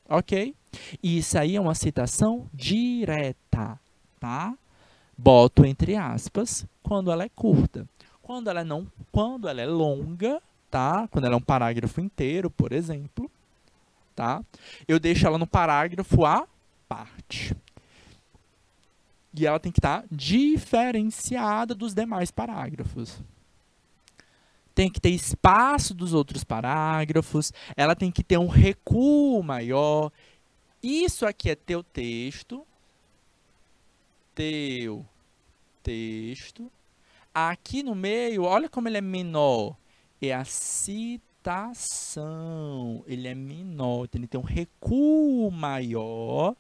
Ok? Isso aí é uma citação direta, tá? Boto entre aspas quando ela é curta. Quando ela é longa, tá? Quando ela é um parágrafo inteiro, por exemplo, tá? Eu deixo ela no parágrafo à parte. E ela tem que estar diferenciada dos demais parágrafos. Tem que ter espaço dos outros parágrafos, ela tem que ter um recuo maior. Isso aqui é teu texto. Teu texto. Aqui no meio, olha como ele é menor. É a citação. Ele é menor, ele tem um recuo maior.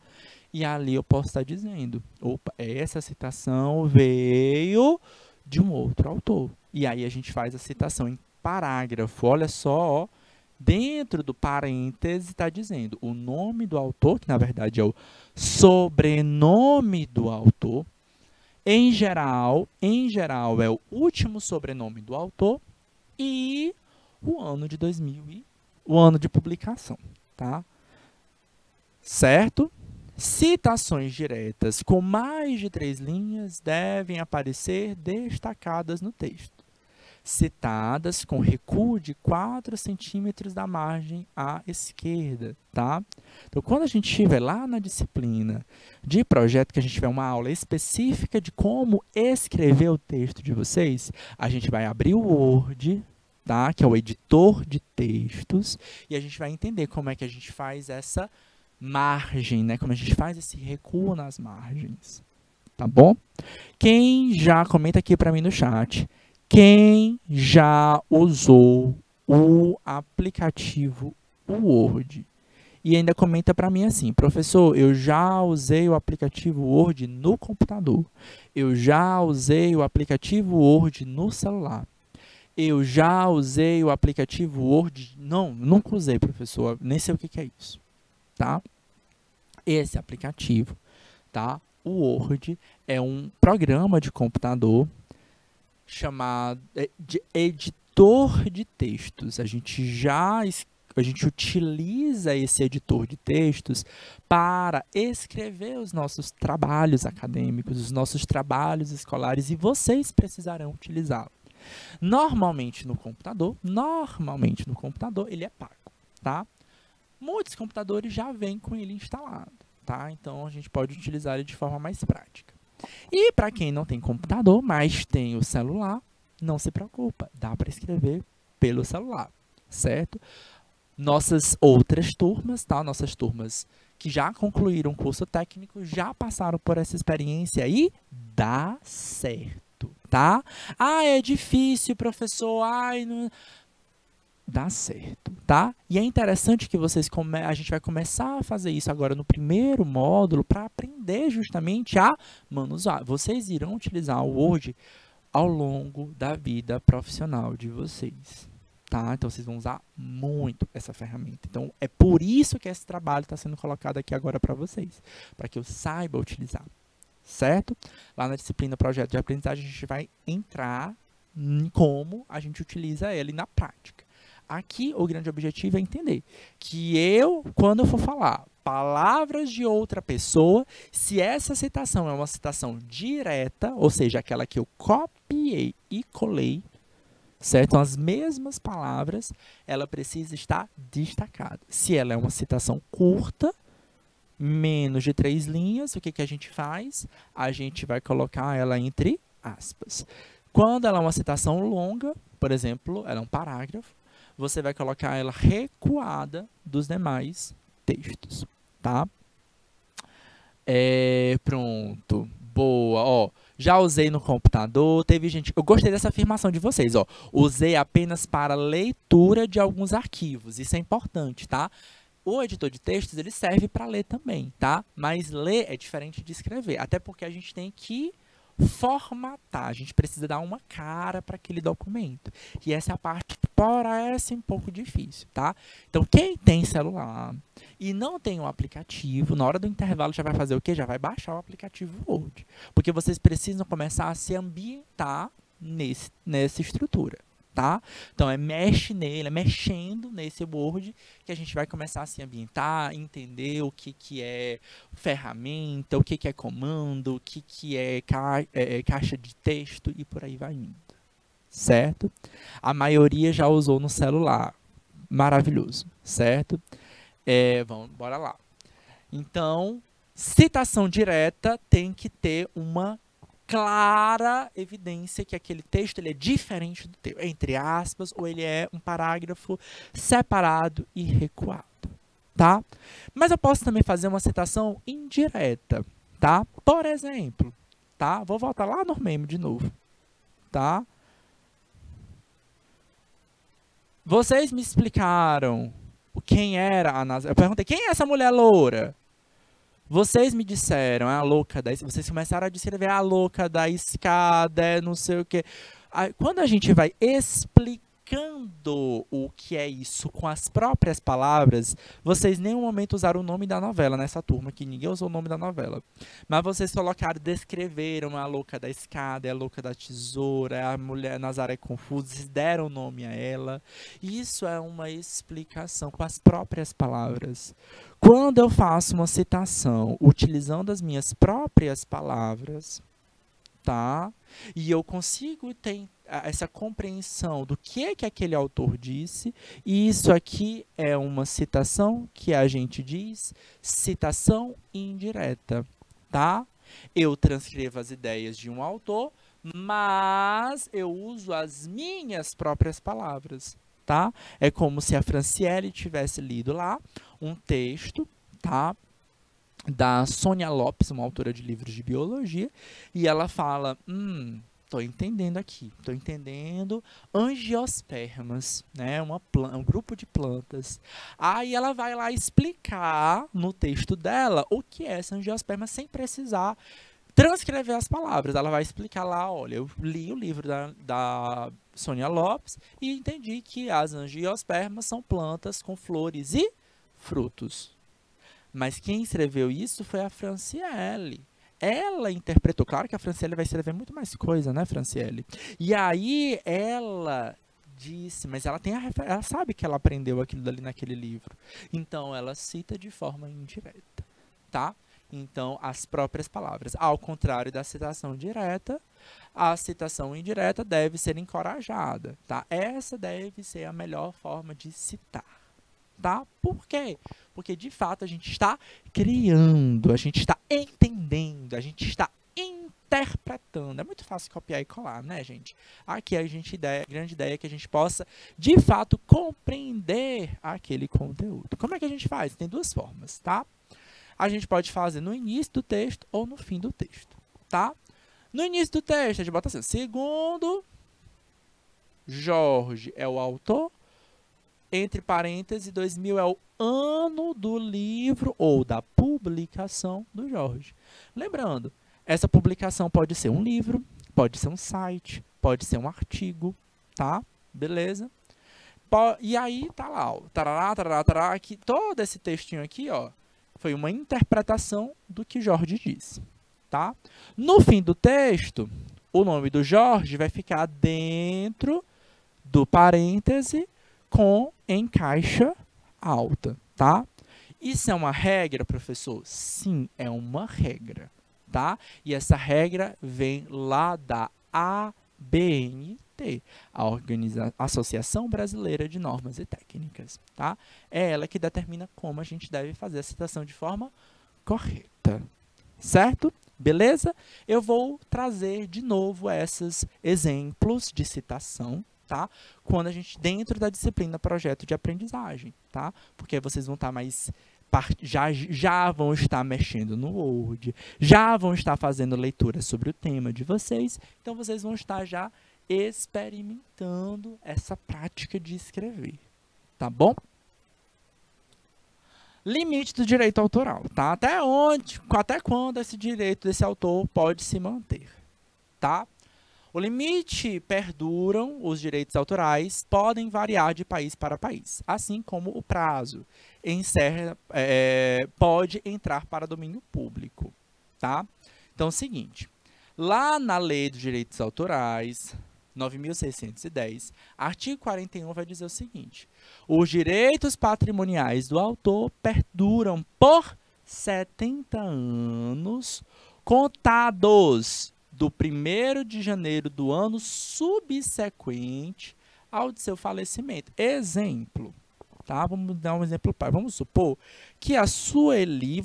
E ali eu posso estar dizendo, opa, essa citação veio de um outro autor. E aí a gente faz a citação em parágrafo. Olha só, ó, dentro do parêntese está dizendo o nome do autor, que na verdade é o sobrenome do autor. Em geral é o último sobrenome do autor e o ano de o ano de publicação, tá? Certo? Citações diretas com mais de 3 linhas devem aparecer destacadas no texto, citadas com recuo de 4 centímetros da margem à esquerda, tá? Então, quando a gente estiver lá na disciplina de projeto, que a gente tiver uma aula específica de como escrever o texto de vocês, a gente vai abrir o Word, tá? Que é o editor de textos, e a gente vai entender como é que a gente faz essa margem, né? Como a gente faz esse recuo nas margens, tá bom? Quem já comenta aqui para mim no chat, quem já usou o aplicativo o Word. E ainda comenta para mim assim: professor, eu já usei o aplicativo Word no computador. Eu já usei o aplicativo Word no celular. Eu já usei o aplicativo Word. Não, nunca usei, professor. Nem sei o que é isso. Tá? Esse aplicativo, tá? O Word é um programa de computador chamado de editor de textos. A gente utiliza esse editor de textos para escrever os nossos trabalhos acadêmicos, os nossos trabalhos escolares, e vocês precisarão utilizá-lo. Normalmente no computador, ele é pago, tá? Muitos computadores já vêm com ele instalado, tá? Então a gente pode utilizar ele de forma mais prática. E para quem não tem computador, mas tem o celular, não se preocupa, dá para escrever pelo celular, certo? Nossas outras turmas, tá? Nossas turmas que já concluíram o curso técnico, já passaram por essa experiência e dá certo, tá? Ah, é difícil, professor, ai, não... Dá certo, tá? E é interessante que a gente vai começar a fazer isso agora no primeiro módulo para aprender justamente a manusear. Vocês irão utilizar o Word ao longo da vida profissional de vocês, tá? Então, vocês vão usar muito essa ferramenta. Então, é por isso que esse trabalho está sendo colocado aqui agora para vocês, para que eu saiba utilizar, certo? Lá na disciplina Projeto de Aprendizagem, a gente vai entrar em como a gente utiliza ele na prática. Aqui, o grande objetivo é entender que quando eu for falar palavras de outra pessoa, se essa citação é uma citação direta, ou seja, aquela que eu copiei e colei, certo? Então, as mesmas palavras, ela precisa estar destacada. Se ela é uma citação curta, menos de 3 linhas, o que a gente faz? A gente vai colocar ela entre aspas. Quando ela é uma citação longa, por exemplo, ela é um parágrafo, você vai colocar ela recuada dos demais textos, tá? Pronto. Boa, ó. Já usei no computador, teve gente... Eu gostei dessa afirmação de vocês, ó. Usei apenas para leitura de alguns arquivos, isso é importante, tá? O editor de textos, ele serve para ler também, tá? Mas ler é diferente de escrever, até porque a gente tem que formatar, a gente precisa dar uma cara para aquele documento. E essa é a parte que parece um pouco difícil, tá? Então, quem tem celular e não tem um aplicativo, na hora do intervalo já vai fazer o quê? Já vai baixar o aplicativo Word. Porque vocês precisam começar a se ambientar nessa estrutura, tá? Então, é mexendo nesse Word que a gente vai começar a se ambientar, entender o que é ferramenta, o que é comando, o que é caixa de texto e por aí vai indo, certo? A maioria já usou no celular, maravilhoso, certo? Bora lá. Então, citação direta tem que ter uma clara evidência que aquele texto ele é diferente do teu, entre aspas, ou ele é um parágrafo separado e recuado, tá? Mas eu posso também fazer uma citação indireta, tá? Por exemplo, tá? Vou voltar lá no meme de novo, tá? Vocês me explicaram quem era a Nazaré. Eu perguntei, quem é essa mulher loura? Vocês me disseram, é a louca da... Vocês começaram a descrever a louca da escada, não sei o quê. Quando a gente vai explicando o que é isso com as próprias palavras, vocês em nenhum momento usaram o nome da novela nessa turma, que ninguém usou o nome da novela. Mas vocês colocaram, descreveram a louca da escada, a louca da tesoura, a mulher Nazaré confusa, vocês deram nome a ela. Isso é uma explicação com as próprias palavras. Quando eu faço uma citação utilizando as minhas próprias palavras, tá? E eu consigo ter essa compreensão do que é que aquele autor disse, e isso aqui é uma citação que a gente diz citação indireta, tá? Eu transcrevo as ideias de um autor, mas eu uso as minhas próprias palavras, tá? É como se a Franciele tivesse lido lá um texto, tá? Da Sônia Lopes, uma autora de livros de biologia, e ela fala, tô entendendo aqui. Tô entendendo angiospermas, né? Um grupo de plantas. Aí ela vai lá explicar no texto dela o que é essa angiosperma sem precisar transcrever as palavras. Ela vai explicar lá, olha, eu li o livro da Sônia Lopes e entendi que as angiospermas são plantas com flores e frutos. Mas quem escreveu isso foi a Franciele. Ela interpretou, claro que a Franciele vai escrever muito mais coisa, né, Franciele? E aí ela disse, mas ela tem ela sabe que ela aprendeu aquilo dali naquele livro. Então ela cita de forma indireta, tá? Então, as próprias palavras. Ao contrário da citação direta, a citação indireta deve ser encorajada, tá? Essa deve ser a melhor forma de citar, tá? Por quê? Porque, de fato, a gente está criando, a gente está entendendo, a gente está interpretando. É muito fácil copiar e colar, né, gente? Aqui a grande ideia é que a gente possa, de fato, compreender aquele conteúdo. Como é que a gente faz? Tem duas formas, tá? A gente pode fazer no início do texto ou no fim do texto, tá? No início do texto, a gente bota assim, segundo Jorge é o autor, entre parênteses, 2000 é o ano do livro ou da publicação do Jorge. Lembrando, essa publicação pode ser um livro, pode ser um site, pode ser um artigo, tá? Beleza? E aí, tá lá, ó, tarará, tarará, tarará, aqui, todo esse textinho aqui, ó, foi uma interpretação do que Jorge disse, tá? No fim do texto, o nome do Jorge vai ficar dentro do parêntese com em caixa alta, tá? Isso é uma regra, professor? Sim, é uma regra, tá? E essa regra vem lá da ABNT, a Associação Brasileira de Normas e Técnicas, tá? É ela que determina como a gente deve fazer a citação de forma correta, certo? Beleza? Eu vou trazer de novo esses exemplos de citação, tá? Quando a gente, dentro da disciplina projeto de aprendizagem, tá? Porque vocês vão estar mais, já vão estar mexendo no Word, já vão estar fazendo leitura sobre o tema de vocês, então vocês vão estar já experimentando essa prática de escrever, tá bom? Limite do direito autoral, tá? Até quando esse direito desse autor pode se manter, tá? O limite perduram, os direitos autorais podem variar de país para país, assim como o prazo pode entrar para domínio público, tá? Então é o seguinte, lá na Lei dos Direitos Autorais, 9.610, artigo 41 vai dizer o seguinte, os direitos patrimoniais do autor perduram por 70 anos, contados do 1º de janeiro do ano subsequente ao de seu falecimento. Exemplo, tá? Vamos dar um exemplo. Vamos supor que a Sueli...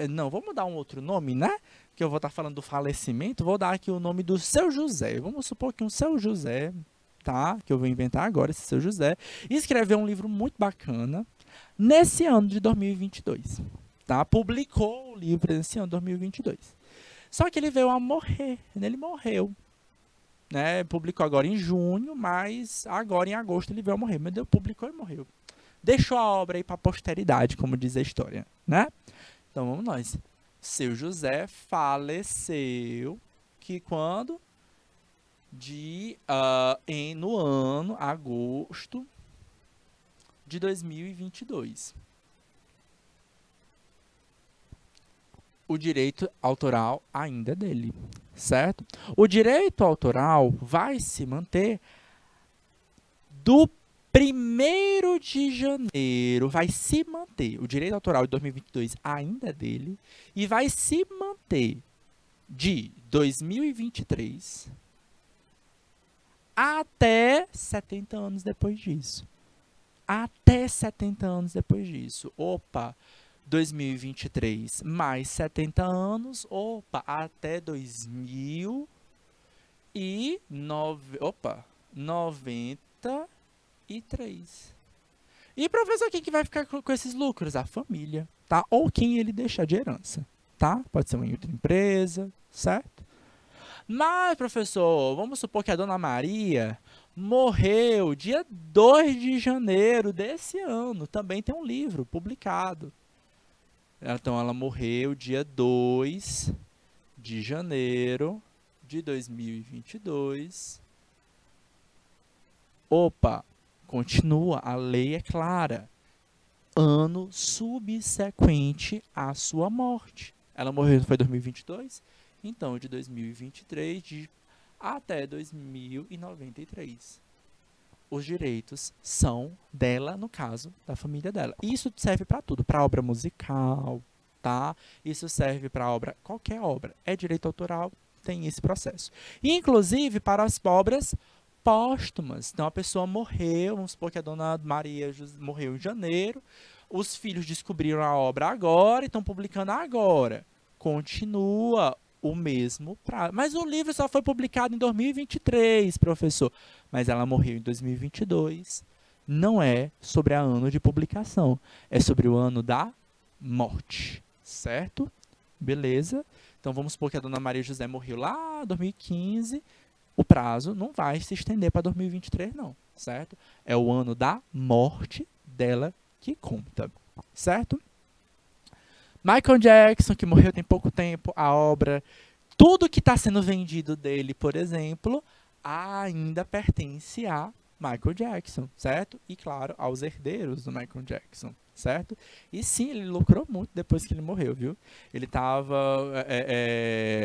Não, vamos dar um outro nome, né? Que eu vou estar falando do falecimento. Vou dar aqui o nome do Seu José. Vamos supor que um Seu José, tá? Que eu vou inventar agora, esse Seu José, escreveu um livro muito bacana nesse ano de 2022, tá? Publicou o livro nesse ano de 2022. Só que ele veio a morrer, ele morreu, né? Publicou agora em junho, mas agora em agosto ele veio a morrer. Meu Deus, publicou e morreu. Deixou a obra aí para a posteridade, como diz a história, né? Então vamos nós. Seu José faleceu, que quando? No ano, agosto de 2022. O direito autoral ainda é dele, certo? O direito autoral vai se manter do 1º de janeiro, vai se manter. O direito autoral de 2022 ainda é dele e vai se manter de 2023 até 70 anos depois disso. Até 70 anos depois disso. Opa! 2023 mais 70 anos, opa, até 93. E, professor, quem que vai ficar com esses lucros? A família, tá? Ou quem ele deixar de herança, tá? Pode ser uma outra empresa, certo? Mas, professor, vamos supor que a Dona Maria morreu dia 2 de janeiro desse ano. Também tem um livro publicado. Então, ela morreu dia 2 de janeiro de 2022. Opa, continua, a lei é clara. Ano subsequente à sua morte. Ela morreu, foi em 2022? Então, de 2023 até 2093. Os direitos são dela, no caso, da família dela. Isso serve para tudo, para obra musical, tá? Isso serve para obra, qualquer obra. É direito autoral, tem esse processo. Inclusive para as obras póstumas. Então a pessoa morreu, vamos supor que a Dona Maria morreu em janeiro, os filhos descobriram a obra agora e estão publicando agora. Continua o mesmo prazo. Mas o livro só foi publicado em 2023, professor. Mas ela morreu em 2022. Não é sobre o ano de publicação, é sobre o ano da morte, certo? Beleza? Então vamos supor que a Dona Maria José morreu lá em 2015. O prazo não vai se estender para 2023, não, certo? É o ano da morte dela que conta, certo? Michael Jackson, que morreu tem pouco tempo, a obra, tudo que está sendo vendido dele, por exemplo, ainda pertence a Michael Jackson, certo? E, claro, aos herdeiros do Michael Jackson, certo? E sim, ele lucrou muito depois que ele morreu, viu? Ele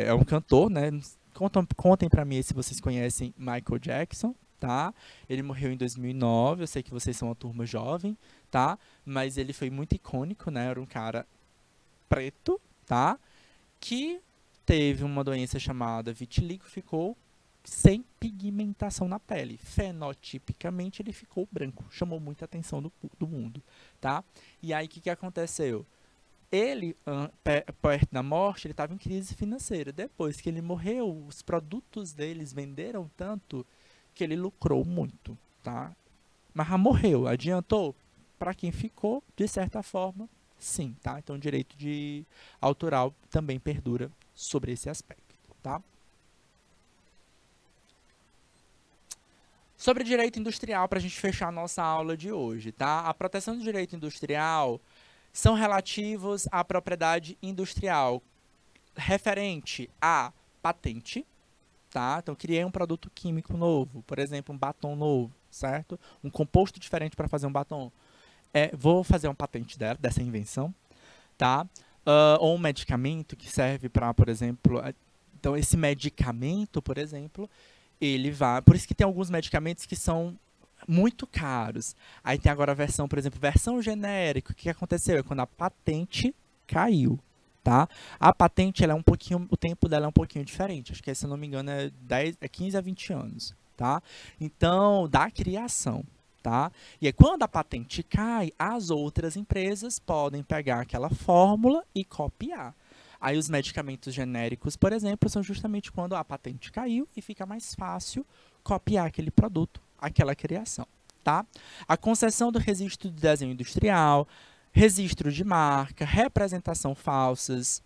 é um cantor, né? Contem pra mim se vocês conhecem Michael Jackson, tá? Ele morreu em 2009, eu sei que vocês são uma turma jovem, tá? Mas ele foi muito icônico, né? Era um cara preto, tá? Que teve uma doença chamada vitiligo, ficou sem pigmentação na pele. Fenotipicamente ele ficou branco, chamou muita atenção do mundo, tá? E aí o que aconteceu? Ele, perto da morte, ele estava em crise financeira. Depois que ele morreu, os produtos deles venderam tanto que ele lucrou muito, tá? Mas já morreu, adiantou? Para quem ficou, de certa forma, sim, tá? Então o direito de autoral também perdura sobre esse aspecto, tá? Sobre direito industrial, para a gente fechar a nossa aula de hoje, tá? A proteção do direito industrial são relativos à propriedade industrial referente à patente, tá? Então, criei um produto químico novo, por exemplo, um batom novo, certo? Um composto diferente para fazer um batom. Vou fazer uma patente dessa invenção, tá? Ou um medicamento que serve para, por exemplo... Então, esse medicamento, por exemplo, ele vai... Por isso que tem alguns medicamentos que são muito caros. Aí tem agora a versão, por exemplo, versão genérica. O que aconteceu? É quando a patente caiu, tá? A patente, ela é um pouquinho, o tempo dela é um pouquinho diferente. Acho que, se eu não me engano, é 15 a 20 anos, tá? Então, da criação, tá? E aí, quando a patente cai, as outras empresas podem pegar aquela fórmula e copiar. Aí, os medicamentos genéricos, por exemplo, são justamente quando a patente caiu e fica mais fácil copiar aquele produto, aquela criação, tá? A concessão do registro de desenho industrial, registro de marca, representação falsas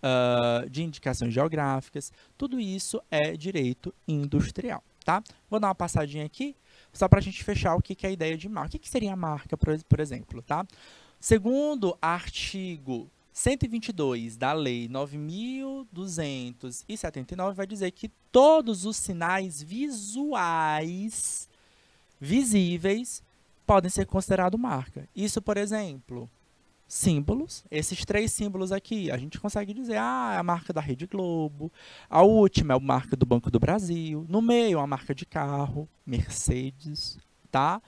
de indicações geográficas, tudo isso é direito industrial, tá? Vou dar uma passadinha aqui, só para a gente fechar o que é a ideia de marca. O que seria a marca, por exemplo, tá? Segundo artigo 122 da Lei 9.279, vai dizer que todos os sinais visuais visíveis podem ser considerados marca. Isso, por exemplo, símbolos. Esses 3 símbolos aqui, a gente consegue dizer, é a marca da Rede Globo, a última é a marca do Banco do Brasil, no meio, a marca de carro, Mercedes, tá?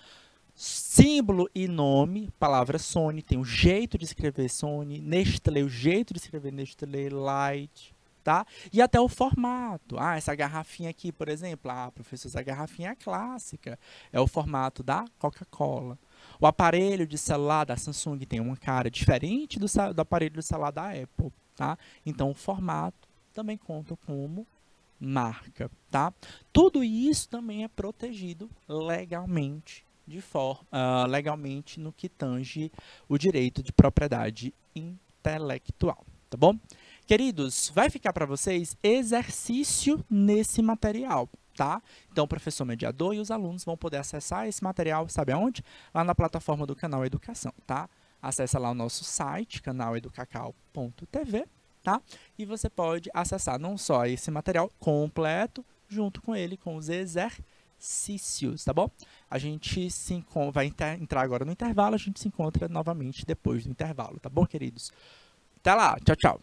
Símbolo e nome, palavra Sony, tem um jeito de escrever Sony, Nestlé, o jeito de escrever Nestlé, Light, tá? E até o formato. Essa garrafinha aqui, por exemplo, professor, essa garrafinha é clássica, é o formato da Coca-Cola. O aparelho de celular da Samsung tem uma cara diferente do aparelho de celular da Apple, tá? Então, o formato também conta como marca, tá? Tudo isso também é protegido legalmente, legalmente no que tange o direito de propriedade intelectual, tá bom? Queridos, vai ficar para vocês exercício nesse material, tá? Então, o professor mediador e os alunos vão poder acessar esse material, sabe aonde? Lá na plataforma do Canal Educação, tá? Acessa lá o nosso site, canaleducacau.tv, tá? E você pode acessar não só esse material completo, junto com ele, com os exercícios, tá bom? A gente vai entrar agora no intervalo, a gente se encontra novamente depois do intervalo, tá bom, queridos? Até lá, tchau, tchau!